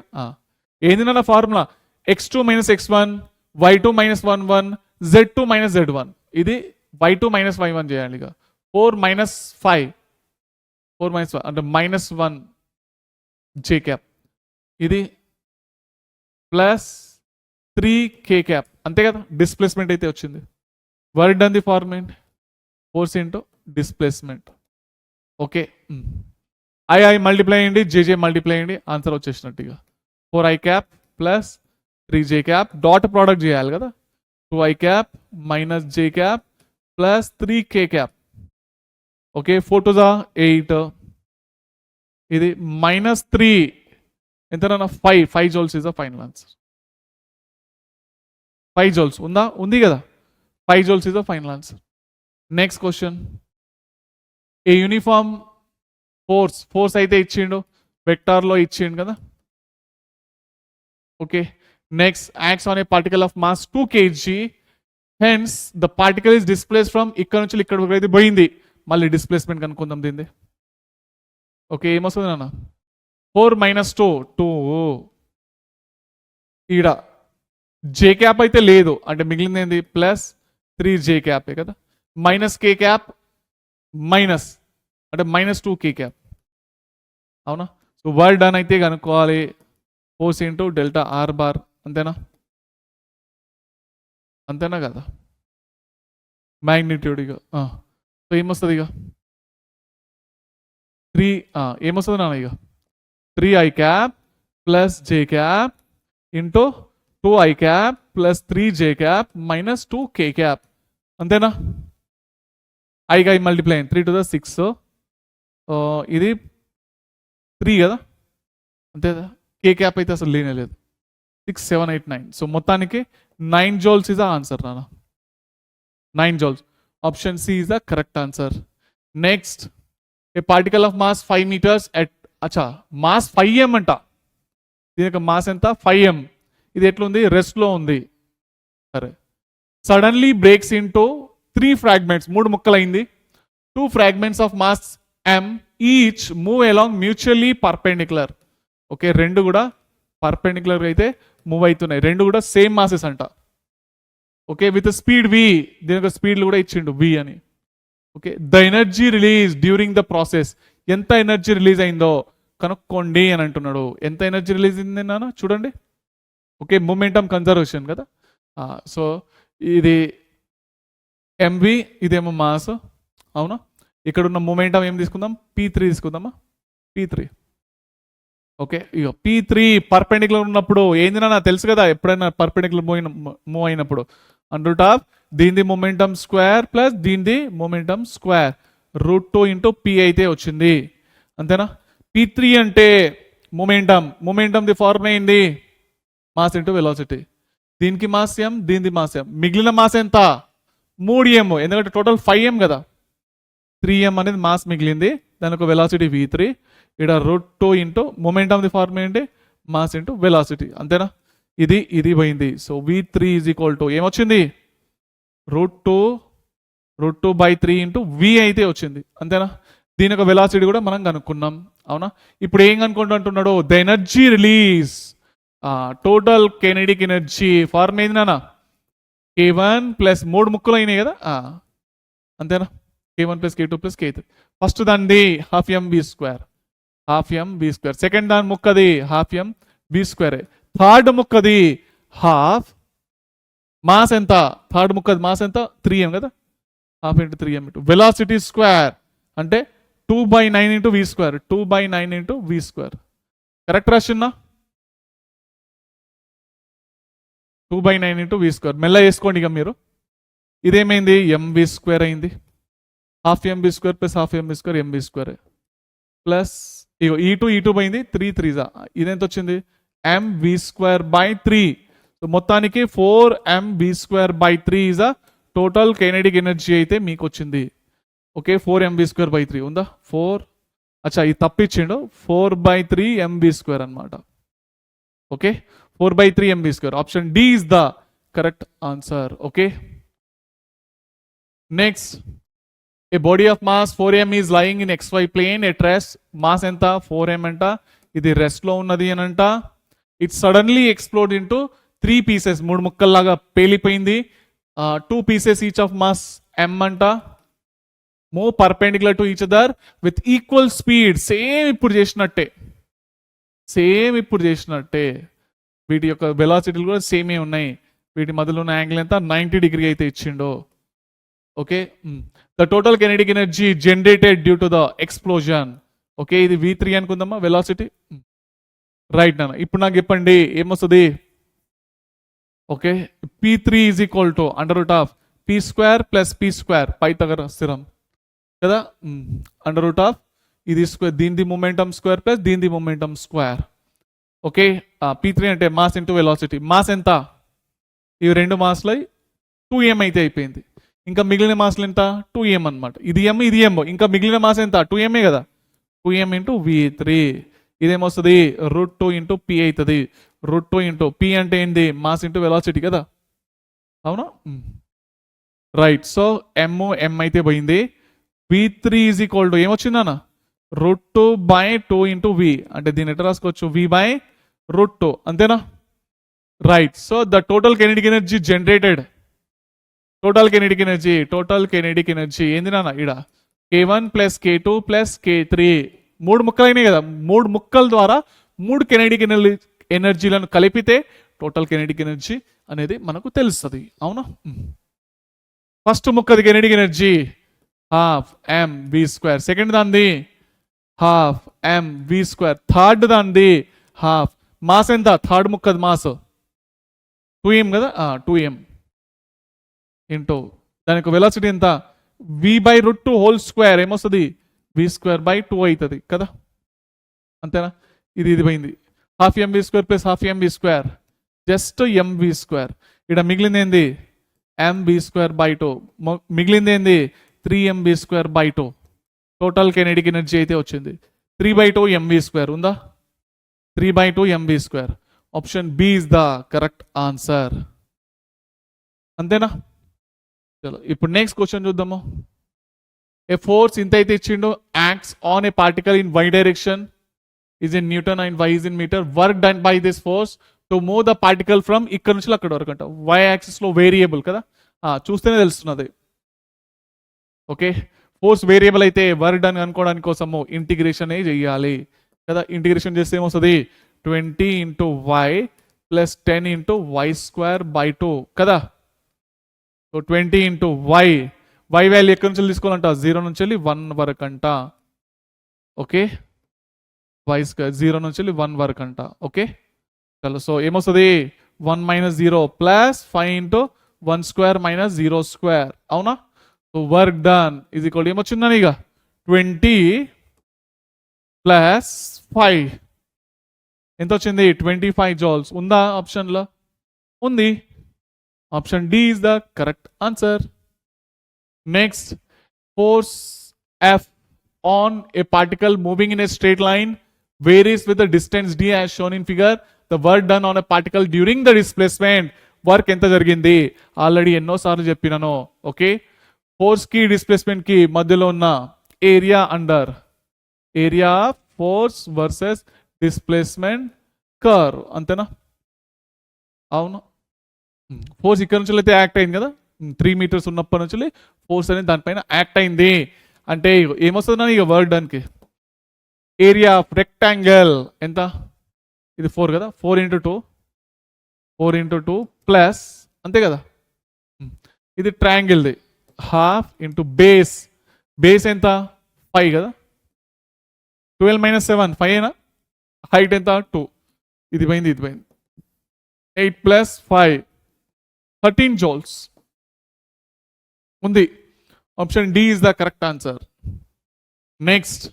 ఏంది నా formula? x2 - x1 y2 - 11 z2 - z1. ఇది y2 - y1 చేయాలి. ఇక 4 - 5 అంటే -1 j cap. ఇది +3k cap. అంతే కదా. డిస్ప్లేస్మెంట్ అయితే వచ్చింది. Work done the format force into displacement. Okay, I multiply అయ్యండి, జేజే మల్టిప్లై అయ్యండి, ఆన్సర్ వచ్చేసినట్టు. ఇక 4i cap + 3j cap dot product చేయాలి కదా. 2i cap - j cap + 3k cap. ఓకే, 4 2 8. ఇది -3 ఎంతనన్నా 5 joules is the final answer. 5 joules ఉందా? ఉంది కదా. 5 joules is the final answer. Next question. A uniform force అయితే ఇచ్చిండు, వెక్టార్లో ఇచ్చిండు కదా. Okay, next acts on a particle of mass 2 kg. Hence the particle is displace from ఇక్కడ నుంచి ఇక్కడ వరకు అయితే పోయింది. మళ్ళీ డిస్ప్లేస్మెంట్ కనుక్కుందాం దీన్ని. ఓకే, ఏమొస్తుంది నాన్న? 4 - 2 ఈడ జే క్యాప్ అయితే లేదు, అంటే మిగిలింది ఏంది? +3j cap కదా. -k cap అంటే -2 కే క్యాప్. అవునా? సో వర్క్ డన్ అయితే కనుక్కోవాలి force into delta r bar. అంతేనా? అంతేనా కదా? మ్యాగ్నిట్యూడ్ ఇక. సో ఏమొస్తుంది ఇక 3 ఏమొస్తుంది నాన్న ఇక 3i cap plus J cap into 2i cap plus 3j cap minus 2k cap. అంతేనా? ఐగా మల్టిప్లై 3 to the 6. ఇది 3 కదా, అంతే కదా. కే క్యాప్ అయితే అసలు లేనే లేదు. 6, 7, 8, 9. సో మొత్తానికి 9 joules is the answer నాన్న. 9 joules. Option C is the correct answer. Next, a particle of mass 5 meters at mass 5m అంట. దీని యొక్క మాస్ ఎంత 5m. ఇది ఎట్లుంది రెస్ట్ లో ఉంది. సరే, సడన్లీ బ్రేక్స్ ఇంటూ 3 fragments, 3 ముక్కలైంది. 2 fragments of mass m each move along mutually perpendicular. Okay, రెండు కూడా పర్పెండిక్యులర్ అయితే మూవ్ అవుతున్నాయి, రెండు కూడా సేమ్ మాసెస్ అంట. Okay, with speed v. దీని యొక్క స్పీడ్ కూడా ఇచ్చిండు v అని. Okay, the energy release during the process. ఎంత ఎనర్జీ రిలీజ్ అయిందో కనుక్కోండి అని అంటున్నాడు. ఎంత ఎనర్జీ రిలీజ్ అయింది నాన్న చూడండి. ఓకే, మొమెంటమ్ కన్జర్వేషన్ కదా. సో ఇది mv, ఇదేమో మాస్. అవునా? ఇక్కడ ఉన్న మొమెంటం ఏం తీసుకుందాం, p3 తీసుకుందామా, p3. ఓకే, ఇక p3 పర్పెండిక్యులర్ ఉన్నప్పుడు ఏంది నాన్న తెలుసు కదా, ఎప్పుడైనా పర్పెండిక్యులర్ మూవ్ అయినప్పుడు అండర్ ఆఫ్ దీనిది మొమెంటం స్క్వేర్ ప్లస్ దీనిది మొమెంటం స్క్వేర్ √2 ఇంటూ p అయితే వచ్చింది. అంతేనా? p3 అంటే మొమెంటం ది ఫార్ములా ఏంది, మాస్ ఇంటూ వెలాసిటీ. దీనికి మాస్ m, దీనిది మాస్ m. మిగిలిన మాస్ ఎంత 3m, ఎందుకంటే టోటల్ 5m కదా. 3m అనేది మాస్ మిగిలింది, దాని ఒక వెలాసిటీ v3. ఇక్కడ √2 ఇంటూ మొమెంటం ది ఫార్ములా ఏంటి, మాస్ ఇంటూ వెలాసిటీ. అంతేనా? ఇది పోయింది. So v3 is equal to ఏమొచ్చింది, √2/3 ఇంటూ v అయితే వచ్చింది. అంతేనా? దీని యొక్క వెలాసిటీ కూడా మనం కనుక్కున్నాం. అవునా? ఇప్పుడు ఏం కనుక్కుంటుంటున్నాడు, the energy release, total kinetic energy form ఏంది నాన్న, k1 ప్లస్ 3 ముక్కలు అయినాయి కదా. అంతేనా? k1 plus k2 plus k3. First దానిది ½ mv². సెకండ్ దాని ముక్కది ½ థర్డ్ ముక్కది హాఫ్. మాస్ ఎంత, థర్డ్ ముక్కది మాస్ ఎంత 3m కదా, ½ into 3m into velocity square అంటే 2/9 into v². 2/9 into v². Correct రాసిన్నా, 2/9 ఇంటూ v². మెల్ల వేసుకోండి ఇక మీరు. ఇదేమైంది mv² అయింది. ½ mv² ప్లస్ ½ mv² ప్లస్ ఇగో ఈ2 పోయింది, 3 3 ఇదెంత వచ్చింది mv²/3. సో మొత్తానికి 4mv²/3 is a total kinetic energy అయితే మీకు వచ్చింది. ఓకే, 4mv²/3 ఉందా, 4 ఇది తప్పించిండు, 4/3 mv² అనమాట. Okay, 4/3 mv². Option D is the correct answer. Okay, next, a body of mass 4m is lying in XY plane at rest. Mass ఎంత 4m అంట, ఇది rest లో ఉన్నది అని అంట. It suddenly explode into 3 pieces, 3 ముక్కల్లాగా పేలిపోయింది. 2 pieces each of mass m అంట. Move perpendicular to each other with equal speed. Same ఇప్పుడు చేసినట్టే వీటి యొక్క వెలాసిటీలు కూడా సేమే ఉన్నాయి. వీటి మధ్యలో ఉన్న యాంగిల్ ఎంత 90 డిగ్రీ అయితే ఇచ్చిండో. Okay, the total kinetic energy generated due to the explosion. Okay, ఇది v3 అనుకుందామా వెలాసిటీ. రైట్ నాన్న, ఇప్పుడు నాకు చెప్పండి ఏమొస్తుంది. Okay, p3 is equal to √p² plus p² Pythagoras theorem కదా. √ ఇది స్క్వేర్, దీనిది మొమెంటం స్క్వేర్ ప్లస్ దీనిది మొమెంటం స్క్వేర్. ఓకే, p3 అంటే మాస్ ఇంటూ వెలాసిటీ. మాస్ ఎంత, ఇవి రెండు మాస్లు 2m అయితే అయిపోయింది. ఇంకా మిగిలిన మాస్లు ఎంత 2m అనమాట. ఇది m, ఇది m. ఇంకా మిగిలిన మాస్ ఎంత 2m కదా, 2m into v3. ఇదేమొస్తుంది √2 into p అవుతుంది. √2 ఇంటూ p అంటే ఏంది, మాస్ ఇంటూ వెలాసిటీ కదా. అవునా? రైట్. సో m అయితే పోయింది. v3 ఈజ్ ఈక్వల్ టు ఏమొచ్చిందన్న √2/2 ఇంటూ v. అంటే దీన్ని ఎట్లా రాసుకోవచ్చు, v/√2. అంతేనా? Right. So the total kinetic energy generated, total kinetic energy ఏంది నాన్న, ఇడ K1 plus K2 plus K3 మూడు ముక్కలైనాయి కదా, మూడు ముక్కల ద్వారా మూడు కెనెడిక్ ఎనర్జీలను కలిపితే టోటల్ కెనెడిక్ ఎనర్జీ అనేది మనకు తెలుస్తుంది. అవునా? ఫస్ట్ ముక్కది కెనెడిక్ ఎనర్జీ హాఫ్ ఎం వి స్క్వేర్, సెకండ్ దాంది హాఫ్ ఎం వి స్క్వేర్, థర్డ్ దాంది హాఫ్. మాస్ ఎంత? థర్డ్ ముక్కది మాస్ 2m కదా, 2m ఇంటూ దానికి వెలాసిటీ ఎంత? v/√2 హోల్ స్క్వేర్ ఏమొస్తుంది? v²/2 అవుతుంది కదా, అంతేనా? ఇది పోయింది. Half mv square plus half mv square just mv square. ఇక్కడ మిగిలింది ఏంది? mv²/2. మిగిలింది ఏంది? 3mv స్క్వేర్/2. టోటల్ కెనెడిక్ ఎనర్జీ అయితే వచ్చింది 3/2 mv స్క్వేర్. ఉందా? 3/2 mv square. Option B is the correct answer. అంతేనా? చలో ఇప్పుడు నెక్స్ట్ క్వశ్చన్ చూద్దాము. ఏ ఫోర్స్ ఇంత అయితే ఇచ్చిండు, acts on a particle in y direction is in Newton and y is in meter. Work done by this force to move the particle from ఇక్కడ నుంచి అక్కడ వరకు అంట. y యాక్సిస్ లో వేరియబుల్ కదా, చూస్తేనే తెలుస్తున్నది. ఓకే, ఫోర్స్ వేరియబుల్ అయితే వర్క్ డన్ అనుకోవడానికి కోసము ఇంటిగ్రేషన్ చేయాలి కదా. ఇంటిగ్రేషన్ చేస్తే ఏమొస్తుంది? 20 × y ప్లస్ 10 × y²/2 కదా. సో 20 × y, y వాల్యూ ఎక్కడి నుంచి తీసుకోవాలంట? 0 నుంచి 1 వరకు అంట. ఓకే, y² 0 నుంచి 1 వరకు అంట. ఓకే, చలో. సో ఏమొస్తుంది? 1 - 0 ప్లస్ 5 × 1² - 0². అవునా? So work done is equal ఏమొచ్చిందని ఇక 20 ప్లస్ 5 ఎంత వచ్చింది? 25 జౌల్స్. ఉందా ఆప్షన్లో? ఉంది. Option D is the correct answer. Next, force F on a particle moving in a straight line varies with the distance d as shown in figure. The work done on a particle during the displacement. Work ఎంత జరిగింది? Already ఎన్నోసార్లు చెప్పినాను. Okay, force కి displacement కి మధ్యలో ఉన్న area under area force versus displacement curve, అంతేనా? అవును, ఫోర్స్ ఇక్కడ నుంచి అయితే యాక్ట్ అయింది కదా, 3 మీటర్స్ ఉన్నప్పటి నుంచి ఫోర్స్ అనేది దానిపైన యాక్ట్ అయింది అంటే ఏమొస్తుంది? ఇక వర్క్ డన్కి ఏరియా ఆఫ్ రెక్టాంగిల్ ఎంత? ఇది 4 కదా, 4 × 2 ప్లస్ అంతే కదా. ఇది ట్రయాంగిల్ది హాఫ్ ఇంటూ బేస్. బేస్ ఎంత? 5 కదా. 12 - 7 5 అయినా. హైట్ ఎంత? 2. ఇది పోయింది, ఇది పోయింది. 8 + 5 13 జౌల్స్ ఉంది. Option D is the correct answer. Next,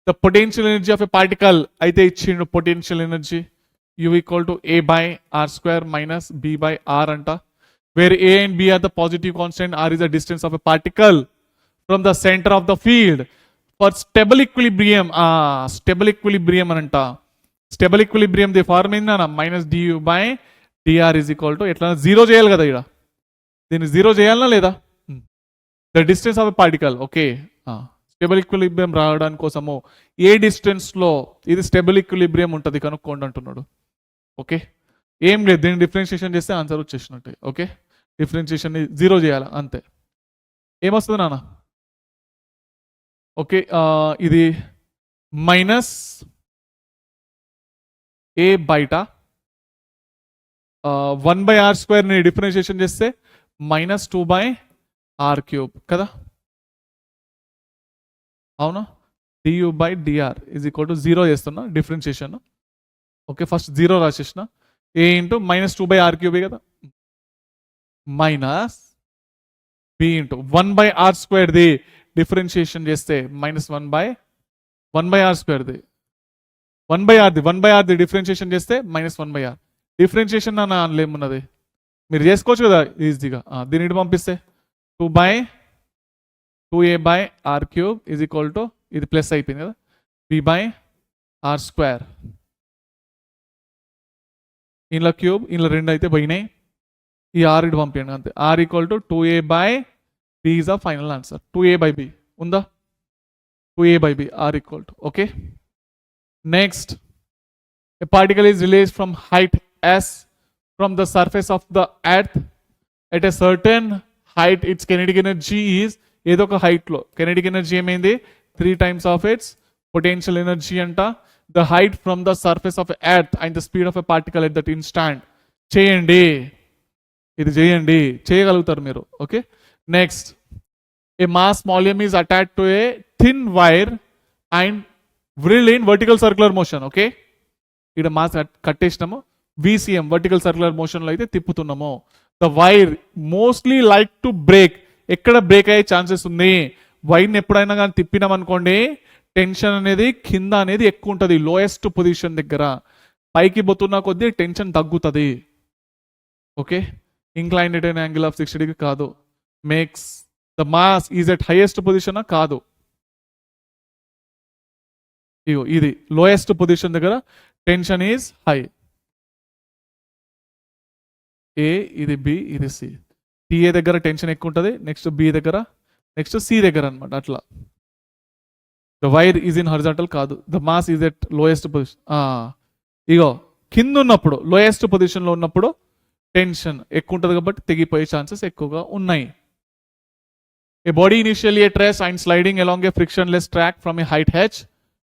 the potential energy of a particle అయితే ఇచ్చిండు. Potential energy U = A/r² - B/r అంట. Where A and B are the positive constant, R is the distance of a particle from the center of the field. For stable equilibrium, stable equilibrium అంట. Stable equilibrium the form ఏందన్నా? -du/dr is equal to ఎట్లా 0 చేయాలి కదా. ఇక్కడ దీన్ని 0 చేయాలనా లేదా? The distance of a particle. Okay, stable equilibrium రావడానికి కోసము ఏ డిస్టెన్స్లో ఇది స్టెబుల్ ఈక్విలిబ్రియం ఉంటుంది కనుక్కోండి అంటున్నాడు. ఓకే, ఏం లేదు, దీన్ని డిఫరెన్షియేషన్ చేస్తే ఆన్సర్ వచ్చేసినట్టే. ఓకే, డిఫరెన్షియేషన్ 0 చేయాలి అంతే. ఏమొస్తుంది నాన్న? ఓకే, ఇది -a బయట 1/r² డిఫరెన్షియేషన్ చేస్తే -2/r³ కదా. అవునా? du/dr = 0 చేస్తున్నా differentiation. Okay, first 0 రాసేసిన. a × -2/r³ కదా, minus b × 1/r² the differentiation చేస్తే -1/r². 1/r ది డిఫరెన్షియేషన్ చేస్తే -1/r. డిఫరెన్షియేషన్ నా ఏమున్నది మీరు చేసుకోవచ్చు కదా ఈజీగా. దీన్ని ఇటు పంపిస్తే 2/2a/r³ = ఇది ప్లస్ అయిపోయింది కదా, b/r². ఇంట్లో క్యూబ్, ఇంట్లో 2 అయితే పోయినాయి. ఈ r ఇటు పంపించండి అంతే. r = 2a/b is the final answer. 2a/b ఉందా? 2a/b r = okay. Next, a particle is released from height s from the surface of the earth at a certain height. Its kinetic energy is ఏదో ఒక హైట్లో kinetic energy ఏమైంది 3 times of its potential energy అంట. The height from the surface of earth and the speed of a particle at that instant. చేయండి, ఇది చేయండి, చేయగలుగుతారు మీరు. Okay, next a mass volume is attached to a thin wire and whirled in vertical circular motion. Okay, ఇక్కడ mass కట్టేసినాము, VCM vertical circular motion లో అయితే తిప్పుతున్నాము. The wire mostly like to break. ఎక్కడ బ్రేక్ అయ్యే ఛాన్సెస్ ఉంది? వైర్ని ఎప్పుడైనా కానీ తిప్పినాం అనుకోండి, టెన్షన్ అనేది కింద అనేది ఎక్కువ ఉంటుంది, లోయెస్ట్ పొజిషన్ దగ్గర. పైకి పోతున్న కొద్దీ టెన్షన్ తగ్గుతుంది. Okay, inclined at an angle of 60 degree కాదు. Makes the mass is at highest position కాదు. ఇది లోయెస్ట్ పొజిషన్ దగ్గర టెన్షన్ ఈజ్ హై. ఏ, ఇది బి, ఇది సి. టీఏ దగ్గర టెన్షన్ ఎక్కువ ఉంటుంది, నెక్స్ట్ బి దగ్గర, నెక్స్ట్ సి దగ్గర అనమాట. అట్లా the wire is in horizontal కాదు. The mass is at lowest position. ఇగో కింద ఉన్నప్పుడు లోయెస్ట్ పొజిషన్లో ఉన్నప్పుడు టెన్షన్ ఎక్కువ ఉంటుంది కాబట్టి తెగిపోయే ఛాన్సెస్ ఎక్కువగా ఉన్నాయి. A body initially at rest and sliding along a frictionless track from a height h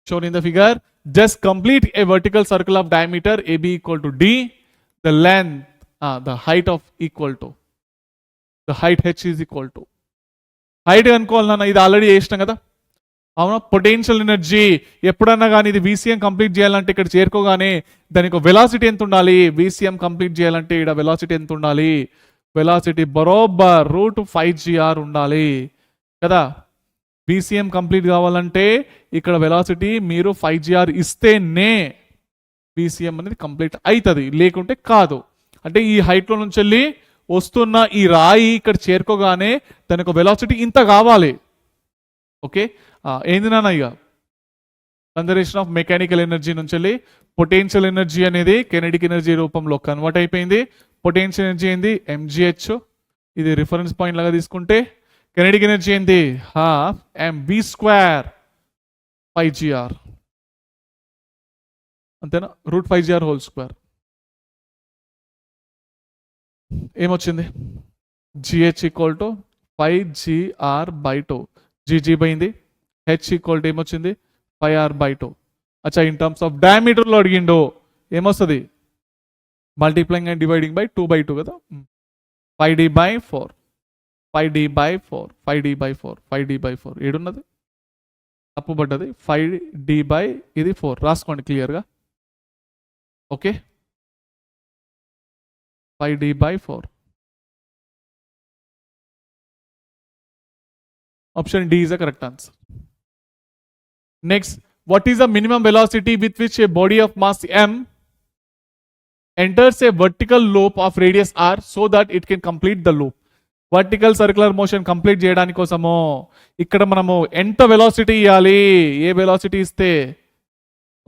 shown in the figure just complete a vertical circle of diameter AB equal to D. The length, the height of equal to, the height h is equal to. Height అనుకోవాలన్నా, ఇది already చేసినాం కదా. అవునా, potential energy ఎప్పుడన్నా కానీ ఇది VCM complete చేయాలంటే ఇక్కడ చేరుకోగానే దానికి వెలాసిటీ ఎంత ఉండాలి? VCM కంప్లీట్ చేయాలంటే ఇక్కడ వెలాసిటీ ఎంత ఉండాలి? వెలాసిటీ బరోబర్ √5gr ఉండాలి కదా. VCM కంప్లీట్ కావాలంటే ఇక్కడ వెలాసిటీ మీరు 5gr ఇస్తేనే VCM అనేది కంప్లీట్ అవుతుంది, లేకుంటే కాదు. అంటే ఈ హైట్లో నుంచి వెళ్ళి వస్తున్న ఈ రాయి ఇక్కడ చేరుకోగానే దానికి వెలాసిటీ ఇంత కావాలి. ఓకే, ఏంది నాన్న? ఇక కన్జర్వేషన్ ఆఫ్ మెకానికల్ ఎనర్జీ నుంచి వెళ్ళి పొటెన్షియల్ ఎనర్జీ అనేది కెనెటిక్ ఎనర్జీ రూపంలో కన్వర్ట్ అయిపోయింది. పొటెన్షియల్ ఎనర్జీ ఏంది? mgh. ఇది రిఫరెన్స్ పాయింట్ లాగా తీసుకుంటే కెనెటిక్ ఎనర్జీ ఏంది? ½ mv² 5gr. అంతేనా? √5gr whole square. ఏమొచ్చింది? gh equal to 5gr/2. gg పోయింది, h ఈక్వల్ టు ఏమొచ్చింది? 5r/2. అచ్చా, ఇన్ టర్మ్స్ ఆఫ్ డయామీటర్లో అడిగిండు, ఏమొస్తుంది? మల్టిప్లైంగ్ అండ్ డివైడింగ్ బై 2/2 కదా. 5d/4, 5d/4, 5d/4, 5d/4. ఏడున్నది? తప్పు పడ్డది. 5d/ ఇది 4 రాసుకోండి క్లియర్గా. Okay, 5d/4. Option D is the correct answer. Next, what is the minimum velocity with which a body of mass m enters a vertical loop of radius r so that it can complete the loop? Vertical circular motion complete చేయడానికి కోసము ఇక్కడ మనము ఎంత velocity ఇవ్వాలి? A velocity ఇస్తే,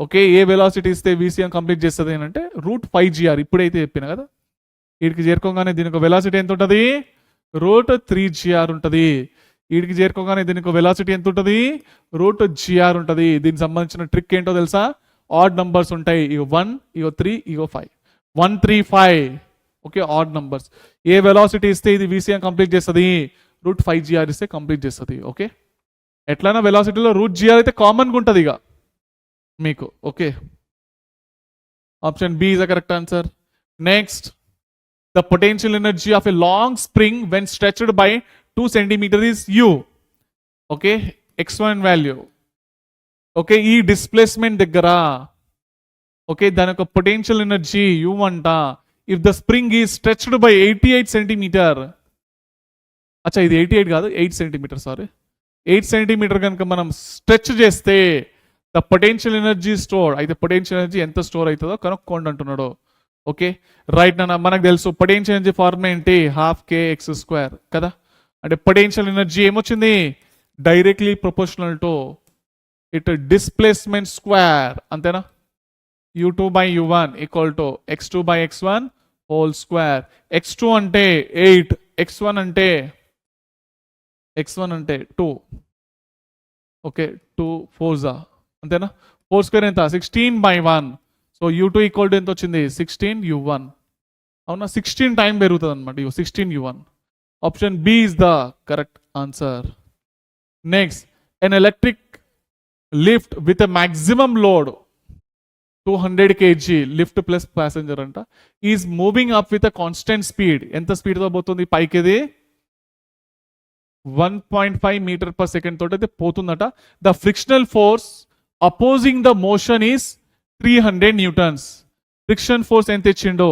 okay, a velocity ఇస్తే VCM complete చేస్తుంది అని అంటే √5gr. ఇప్పుడైతే చెప్పిన కదా, వీడికి చేరుకోగానే దీనికి వెలాసిటీ ఎంత ఉంటుంది? √3gr ఉంటుంది. వీడికి చేరుకోగానే దీనికి వెలాసిటీ ఎంత ఉంటుంది? √gr ఉంటుంది. దీనికి సంబంధించిన ట్రిక్ ఏంటో తెలుసా? ఆడ్ నంబర్స్ ఉంటాయి. ఇగో 1, ఇగో 3, ఇగో 5. 1, 3, 5. Okay, add numbers. A velocity ఇస్తే ఇది VCM కంప్లీట్ చేస్తుంది? √5gr ఇస్తే కంప్లీట్ చేస్తుంది. ఓకే, ఎట్లైనా వెలాసిటీలో √gr అయితే కామన్గా ఉంటుంది ఇక మీకు. Okay, option B is the correct answer. Next, the potential energy of a long spring when stretched by 2 centimeters is u. Okay, x1 value. Okay, ఈ డిస్ప్లేస్మెంట్ దగ్గర, ఓకే, దాని యొక్క పొటెన్షియల్ ఎనర్జీ u అంట. ఇఫ్ ద స్ప్రింగ్ ఈ stretched by 88 centimetre. అచ్చా, ఇది 88 కాదు, 8 centimetre, sorry, 8 centimetre కనుక మనం స్ట్రెచ్ చేస్తే ద పొటెన్షియల్ ఎనర్జీ స్టోర్ అయితే పొటెన్షియల్ ఎనర్జీ ఎంత స్టోర్ అవుతుందో కనుక్కోండి అంటున్నాడు. ఓకే, రైట్ నాన్న, మనకు తెలుసు పొటెన్షియల్ ఎనర్జీ ఫార్ములా ఏంటి? ½ కదా. అంటే పొటెన్షియల్ ఎనర్జీ ఏమొచ్చింది? Directly proportional to it displacement square. అంతేనా? u2/u1 equal to x2/x1 whole square. x2 అంటే 8, x1 అంటే 2. ఓకే, 2 4s, అంతేనా? 4² ఎంత? 16/1. సో u2 ఈక్వల్ టు ఎంత వచ్చింది? 16u1. అవునా, 16 టైం పెరుగుతుంది అనమాట. 16u1. Option B is the correct answer. Next an electric lift with a maximum load 200 kg lift plus passenger అంట is moving up with a constant speed. ఎంత speed తో పోతుంది పైకి? ఇది 1.5 మీటర్ పర్ సెకండ్ తోటి అయితే పోతుందట. The frictional force opposing the motion is 300 newtons. Friction force ఎంత ఇచ్చిండో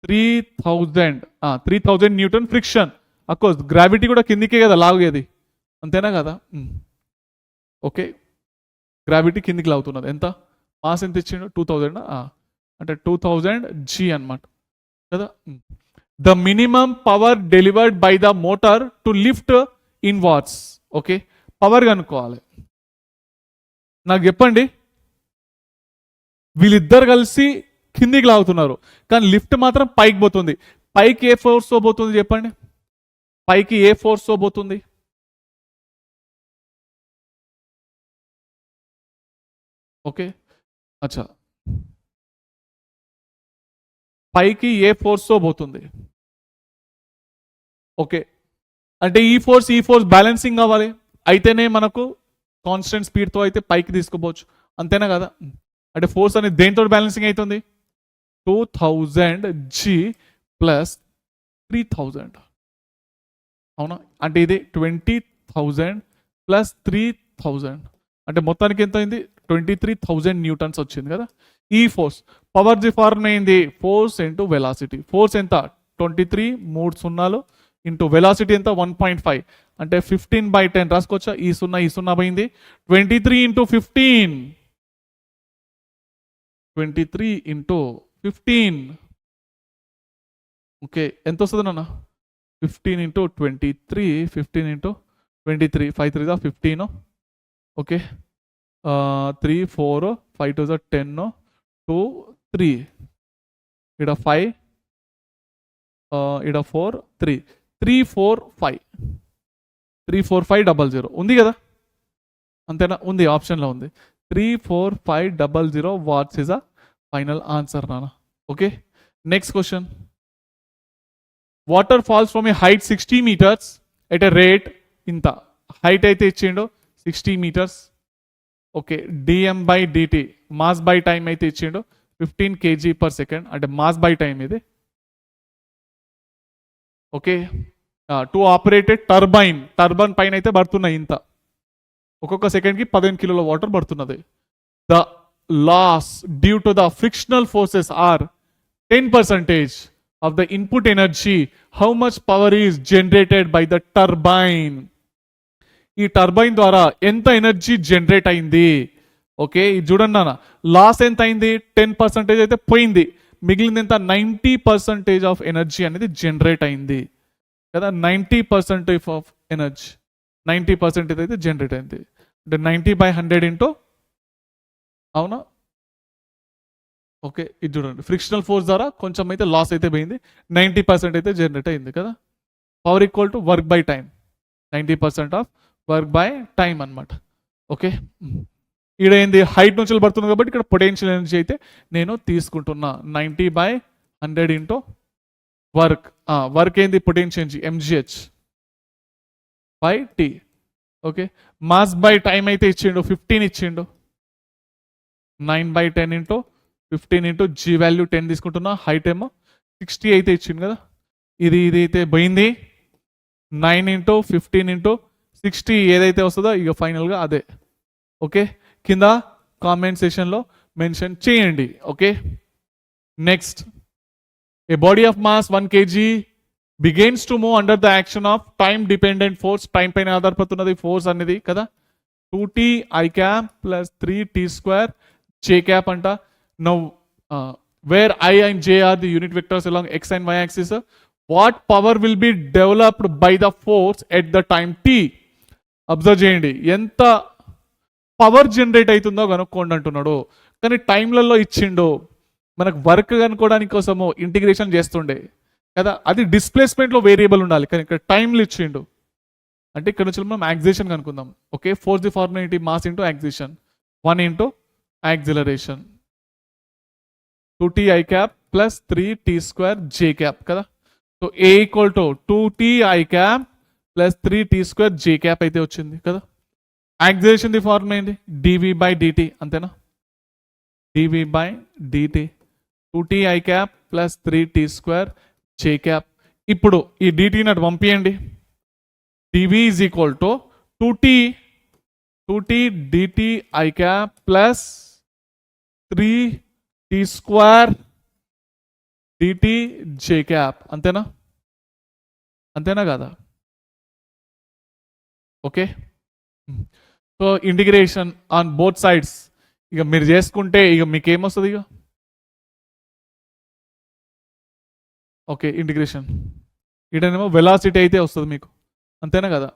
3000 న్యూటన్ ఫ్రిక్షన్. అఫ్కోర్స్ గ్రావిటీ కూడా కిందికే కదా లాగేది, అంతేనా కదా? ఓకే, గ్రావిటీ కిందికి లాగుతున్నది. ఎంత మాస్ ఎంత ఇచ్చిండు? 2000, అంటే 2000 G అన్నమాట కదా. The minimum power delivered by the motor to lift in watts. Okay, power కనుక్కోవాలి. నాకు చెప్పండి, వీళ్ళిద్దరు కలిసి కిందికి లాగుతున్నారు కానీ లిఫ్ట్ మాత్రం పైకి పోతుంది. పైకి ఏ ఫోర్స్తో పోతుంది చెప్పండి? పైకి ఏ ఫోర్స్తో పోతుంది? ఓకే, అచ్చా, పైకి ఏ ఫోర్స్తో పోతుంది? ఓకే, అంటే ఈ ఫోర్స్ బ్యాలెన్సింగ్ కావాలి, అయితేనే మనకు కాన్స్టెంట్ స్పీడ్తో అయితే పైకి తీసుకోపోవచ్చు, అంతేనా కదా? అంటే ఫోర్స్ అనేది దేంతో బ్యాలెన్సింగ్ అవుతుంది? 2000 G ప్లస్ 3000, అవునా? అంటే ఇది 20,000 ప్లస్ 3000 అంటే మొత్తానికి ఎంత అయింది? 23,000 న్యూటన్స్ వచ్చింది కదా. ఈ ఫోర్స్ పవర్ ది ఫార్మ్ అయింది ఫోర్స్ ఇంటూ వెలాసిటీ. ఫోర్స్ ఎంత? 23 3 సున్నాలు ఇంటూ వెలాసిటీ ఎంత? 1.5 అంటే 15/10 రాసుకోవచ్చా? ఈ సున్నా పోయింది. 23 ఇంటూ 15, 23 ఇంటూ 15, ఓకే, ఎంత వస్తుంది నాన్న? 15 ఇంటూ 23, 15 ఇంటూ 23, 5 3 15, ఓకే, 3 4 5 2 10, 2 3, ఇక్కడ 5, ఇక్కడ 4 3, 3 4 5, 3 4 5 00 ఉంది కదా, అంతేనా? ఉంది, ఆప్షన్లో ఉంది. 3 4 5 00 watts is a final answer నాన్న. Okay, next question. Water falls from a height 60 meters at a rate ఇంత. హైట్ అయితే ఇచ్చిండు 60 meters. Okay, dm/dt mass by time అయితే ఇచ్చిండు 15 kg/s, అంటే మాస్ బై టైం ఇది. ఓకే, టు ఆపరేటెడ్ టర్బైన్ పైన అయితే పడుతున్నాయి ఇంత, ఒక్కొక్క సెకండ్కి 15 కిలోల వాటర్ పడుతున్నది. The loss due to the frictional forces are 10% of the input energy. How much power is generated by the turbine? ఈ టర్బైన్ ద్వారా ఎంత ఎనర్జీ జనరేట్ అయింది? ఓకే, ఇది చూడండి నాన్న, లాస్ ఎంత అయింది? 10% అయితే పోయింది, మిగిలింది ఎంత? 90% ఆఫ్ ఎనర్జీ అనేది జనరేట్ అయింది కదా. 90% ఆఫ్ ఎనర్జీ 90% అయితే జనరేట్ అయింది, అంటే 90/100 ఇంటూ, అవునా? ఓకే, ఇది చూడండి, ఫ్రిక్షనల్ ఫోర్స్ ద్వారా కొంచెం అయితే లాస్ అయితే పోయింది, 90% అయితే జనరేట్ అయింది కదా. Power equal to work by time, 90% of work by time అనమాట. ఓకే, ఇక్కడ ఏంది? హైట్ నుంచి పడుతుంది కాబట్టి ఇక్కడ పొటెన్షియల్ ఎనర్జీ అయితే నేను తీసుకుంటున్నా 90/100 ఇంటూ వర్క్. వర్క్ ఏంది? Potential energy mgh by t. Okay, mass by time అయితే ఇచ్చిండు 15 ఇచ్చిండు, 9/10 ఇంటూ 15 ఇంటూ G వాల్యూ 10 తీసుకుంటున్నా. హైట్ ఏమో 60 అయితే ఇచ్చింది కదా, ఇది అయితే పోయింది. 9 ఇంటూ 15 ఇంటూ 60 ఏదైతే వస్తుందో ఇక ఫైనల్గా అదే. ఓకే, కింద కామెంట్ సెషన్లో మెన్షన్ చేయండి. Okay, next. A body of mass 1 kg begins to move under the action of time dependent force. Time పైన ఆధారపడుతున్నది ఫోర్స్ అనేది కదా. 2t I cap plus 3t² J cap అంట. Now, where I and J are the unit vectors along x and y axis, what power will be developed by the force at the time t? Observe చేయండి, ఎంత power generate అవుతుందో కనుక్కోండి అంటున్నాడు. కానీ టైంలలో ఇచ్చిండు, మనకు work కనుక్కోవడానికి కోసము ఇంటిగ్రేషన్ చేస్తుండే కదా, అది డిస్ప్లేస్మెంట్లో వేరియబుల్ ఉండాలి, కానీ ఇక్కడ టైంలో ఇచ్చిండు. అంటే ఇక్కడ నుంచి మనం యాక్సిలేషన్ కనుక్కుందాం. ఓకే, ఫోర్స్ ది ఫార్ములా ఏంటి? Mass into acceleration, 1 into acceleration, 2t I cap plus 3t² J cap కదా. So A equal to 2t I cap plus 3t² J cap అయితే వచ్చింది కదా. యాక్సిలరేషన్ ది ఫార్ములా ఏంటి, డివి by d t అంతేనా, d v by d t 2ti cap plus 3t² J cap. ఇప్పుడు ఈ d t నటు పంపియండి, d v is equal to 2t dt i cap plus 3t² dt j cap అంతేనా, అంతేనా కదా. Okay, so integration on both sides ఇక మీరు చేసుకుంటే ఇక మీకు ఏమొస్తుంది ఇక. ఓకే, ఇంటిగ్రేషన్ ఇటనేమో వెలాసిటీ అయితే వస్తుంది మీకు, అంతేనా కదా.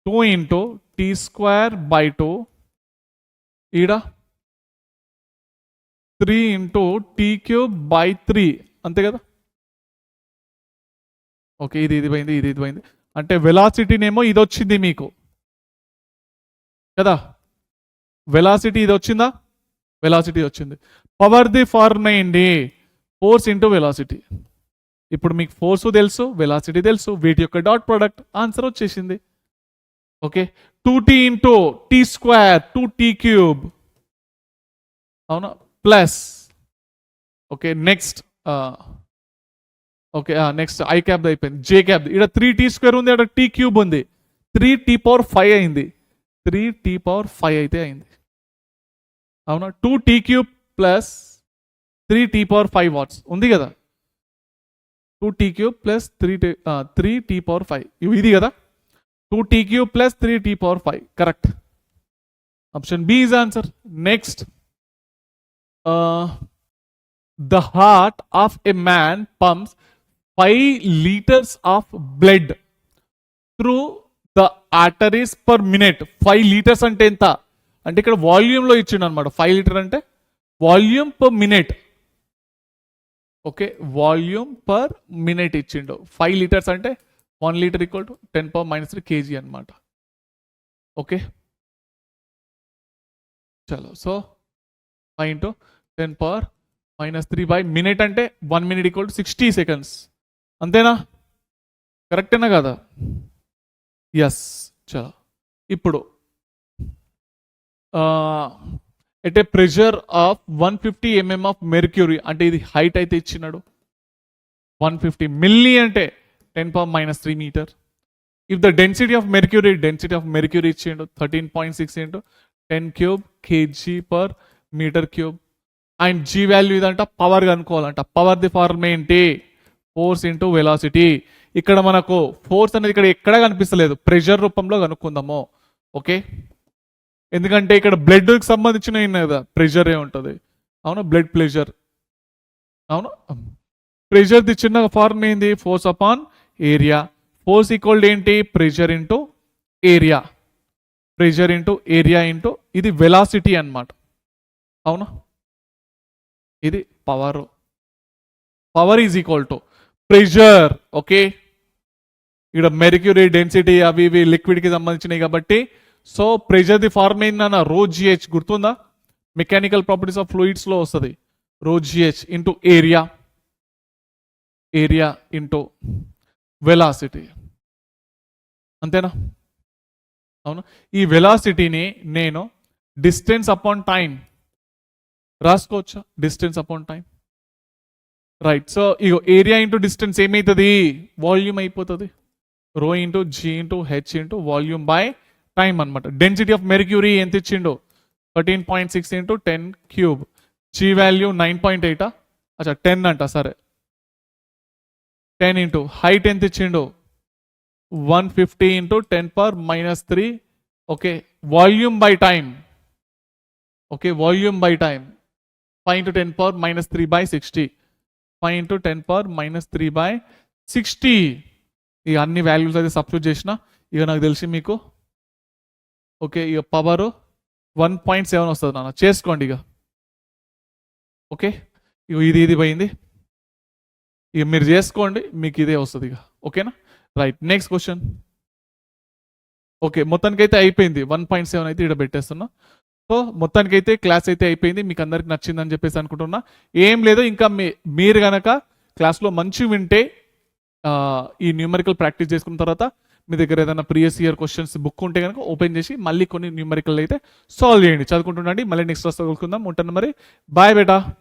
2 ఇంటూ t² బై 2 ఈడ 3 ఇంటూ t³ బై 3 అంతే కదా. ఓకే, ఇది పోయింది, ఇది పోయింది, అంటే వెలాసిటీనేమో ఇది వచ్చింది మీకు కదా, వెలాసిటీ ఇది వచ్చిందా, వెలాసిటీ వచ్చింది. పవర్ ది ఫార్ములా ఏంటి, ఫోర్స్ ఇంటూ వెలాసిటీ. ఇప్పుడు మీకు ఫోర్స్ తెలుసు, వెలాసిటీ తెలుసు, వీటి యొక్క డాట్ ప్రోడక్ట్, ఆన్సర్ వచ్చేసింది. Okay, 2t into t² 2t³ అవునా plus. Okay next, okay next I cap అయిపోయింది, జే క్యాప్ ఇక్కడ 3t² ఉంది, అక్కడ t³ ఉంది, 3t⁵ అయింది, 3t⁵ అయితే అయింది అవునా. 2t³ ప్లస్ 3t⁵ వాట్స్ ఉంది కదా, 2t³ ప్లస్ 3t⁵ ఇది కదా, 2t³ plus 3t⁵ correct, option B is answer. Next, the heart of a man pumps 5 liters of blood through the arteries per minute. 5 liters అంటే ఎంత అంటే ఇక్కడ volume లో ఇచ్చిండు అనమాట, 5 లీటర్ అంటే volume per minute. Okay, volume per minute ఇచ్చిండు, 5 litres అంటే 1 లీటర్ ఈక్వల్ టు 10⁻³ kg అనమాట. ఓకే చలో, సో 5 ఇంటూ 10⁻³ బై మినిట్ అంటే 1 minute ఈక్వల్ టు 60 seconds అంతేనా, కరెక్టేనా కదా. ఎస్, చలో ఇప్పుడు at a pressure of 150 mm ఆఫ్ మెర్క్యూరీ, అంటే ఇది హైట్ అయితే ఇచ్చినాడు 150 మిల్లీ అంటే 10⁻³ metre. If the density of mercury ఇచ్చిండు 13.6 into 10³ kg/m³. And g value ఇదంట పవర్ కనుక్కోవాలంట. పవర్ ది ఫార్మ్ ఏంటి, ఫోర్స్ ఇంటూ వెలాసిటీ. ఇక్కడ మనకు ఫోర్స్ అనేది ఇక్కడ ఎక్కడ కనిపిస్తలేదు, ప్రెషర్ రూపంలో కనుక్కుందాము. ఓకే, ఎందుకంటే ఇక్కడ బ్లడ్కి సంబంధించిన కదా ప్రెషర్ ఏ ఉంటుంది అవునా, బ్లడ్ ప్రెషర్ అవును. ప్రెషర్ ది చిన్న ఫార్మ్ ఏంది, force upon area. Force equal ఏంటి, pressure into area, pressure into area into ఇది వెలాసిటీ అన్నమాట అవునా. ఇది power, power is equal to pressure. Okay, ఇక్కడ మెర్క్యూరీ డెన్సిటీ అవి ఇవి లిక్విడ్కి సంబంధించినవి కాబట్టి, సో ప్రెషర్ ది ఫార్మ్ ఏందన్న ρgh గుర్తుందా, మెకానికల్ ప్రాపర్టీస్ ఆఫ్ ఫ్లూయిడ్స్ లో వస్తుంది, ρgh into area, area into velocity అంతేనా అవును. ఈ వెలాసిటీని నేను డిస్టెన్స్ అపాన్ టైం రాసుకోవచ్చా, distance upon time, right. So ఇగో ఏరియా ఇంటూ డిస్టెన్స్ ఏమవుతుంది, వాల్యూమ్ అయిపోతుంది, rho into g into h into volume by time అనమాట. డెన్సిటీ ఆఫ్ మెర్క్యూరీ ఎంత ఇచ్చిండు 13.6 ఇంటూ 10³, జీ వాల్యూ 9.8, అచ్చా 10 అంట, సరే 10 ఇంటూ హైట్ ఎంత ఇచ్చిండు 150 into 10⁻³ okay, volume by time, okay volume by time 5 into 10⁻³ by 60, 5 into 10⁻³ by 60. ఇక అన్ని వాల్యూస్ అయితే సబ్స్టిట్యూట్ చేసిన, ఇక నాకు తెలిసి మీకు ఓకే ఇక పవర్ 1.7 వస్తుంది నాన్న, చేసుకోండి ఇక. ఓకే, ఇక ఇది పోయింది, ఇక మీరు చేసుకోండి, మీకు ఇదే వస్తుంది ఇక. ఓకేనా, రైట్. Next question. ఓకే, మొత్తానికైతే అయిపోయింది, 1.7 అయితే ఇక్కడ పెట్టేస్తున్నా. సో మొత్తానికైతే క్లాస్ అయితే అయిపోయింది, మీకు అందరికి నచ్చిందని చెప్పేసి అనుకుంటున్నా. ఏం లేదు, ఇంకా మీరు కనుక క్లాస్లో మంచి వింటే ఈ న్యూమరికల్ ప్రాక్టీస్ చేసుకున్న తర్వాత మీ దగ్గర ఏదైనా ప్రీవియస్ ఇయర్ క్వశ్చన్స్ బుక్ ఉంటే కనుక ఓపెన్ చేసి మళ్ళీ కొన్ని న్యూమరికల్ అయితే సాల్వ్ చేయండి. చదువుకుంటుండండి. మళ్ళీ నెక్స్ట్ వస్తే కలుసుకుందాం. ఉంటాను మరి. బాయ్ బేటా.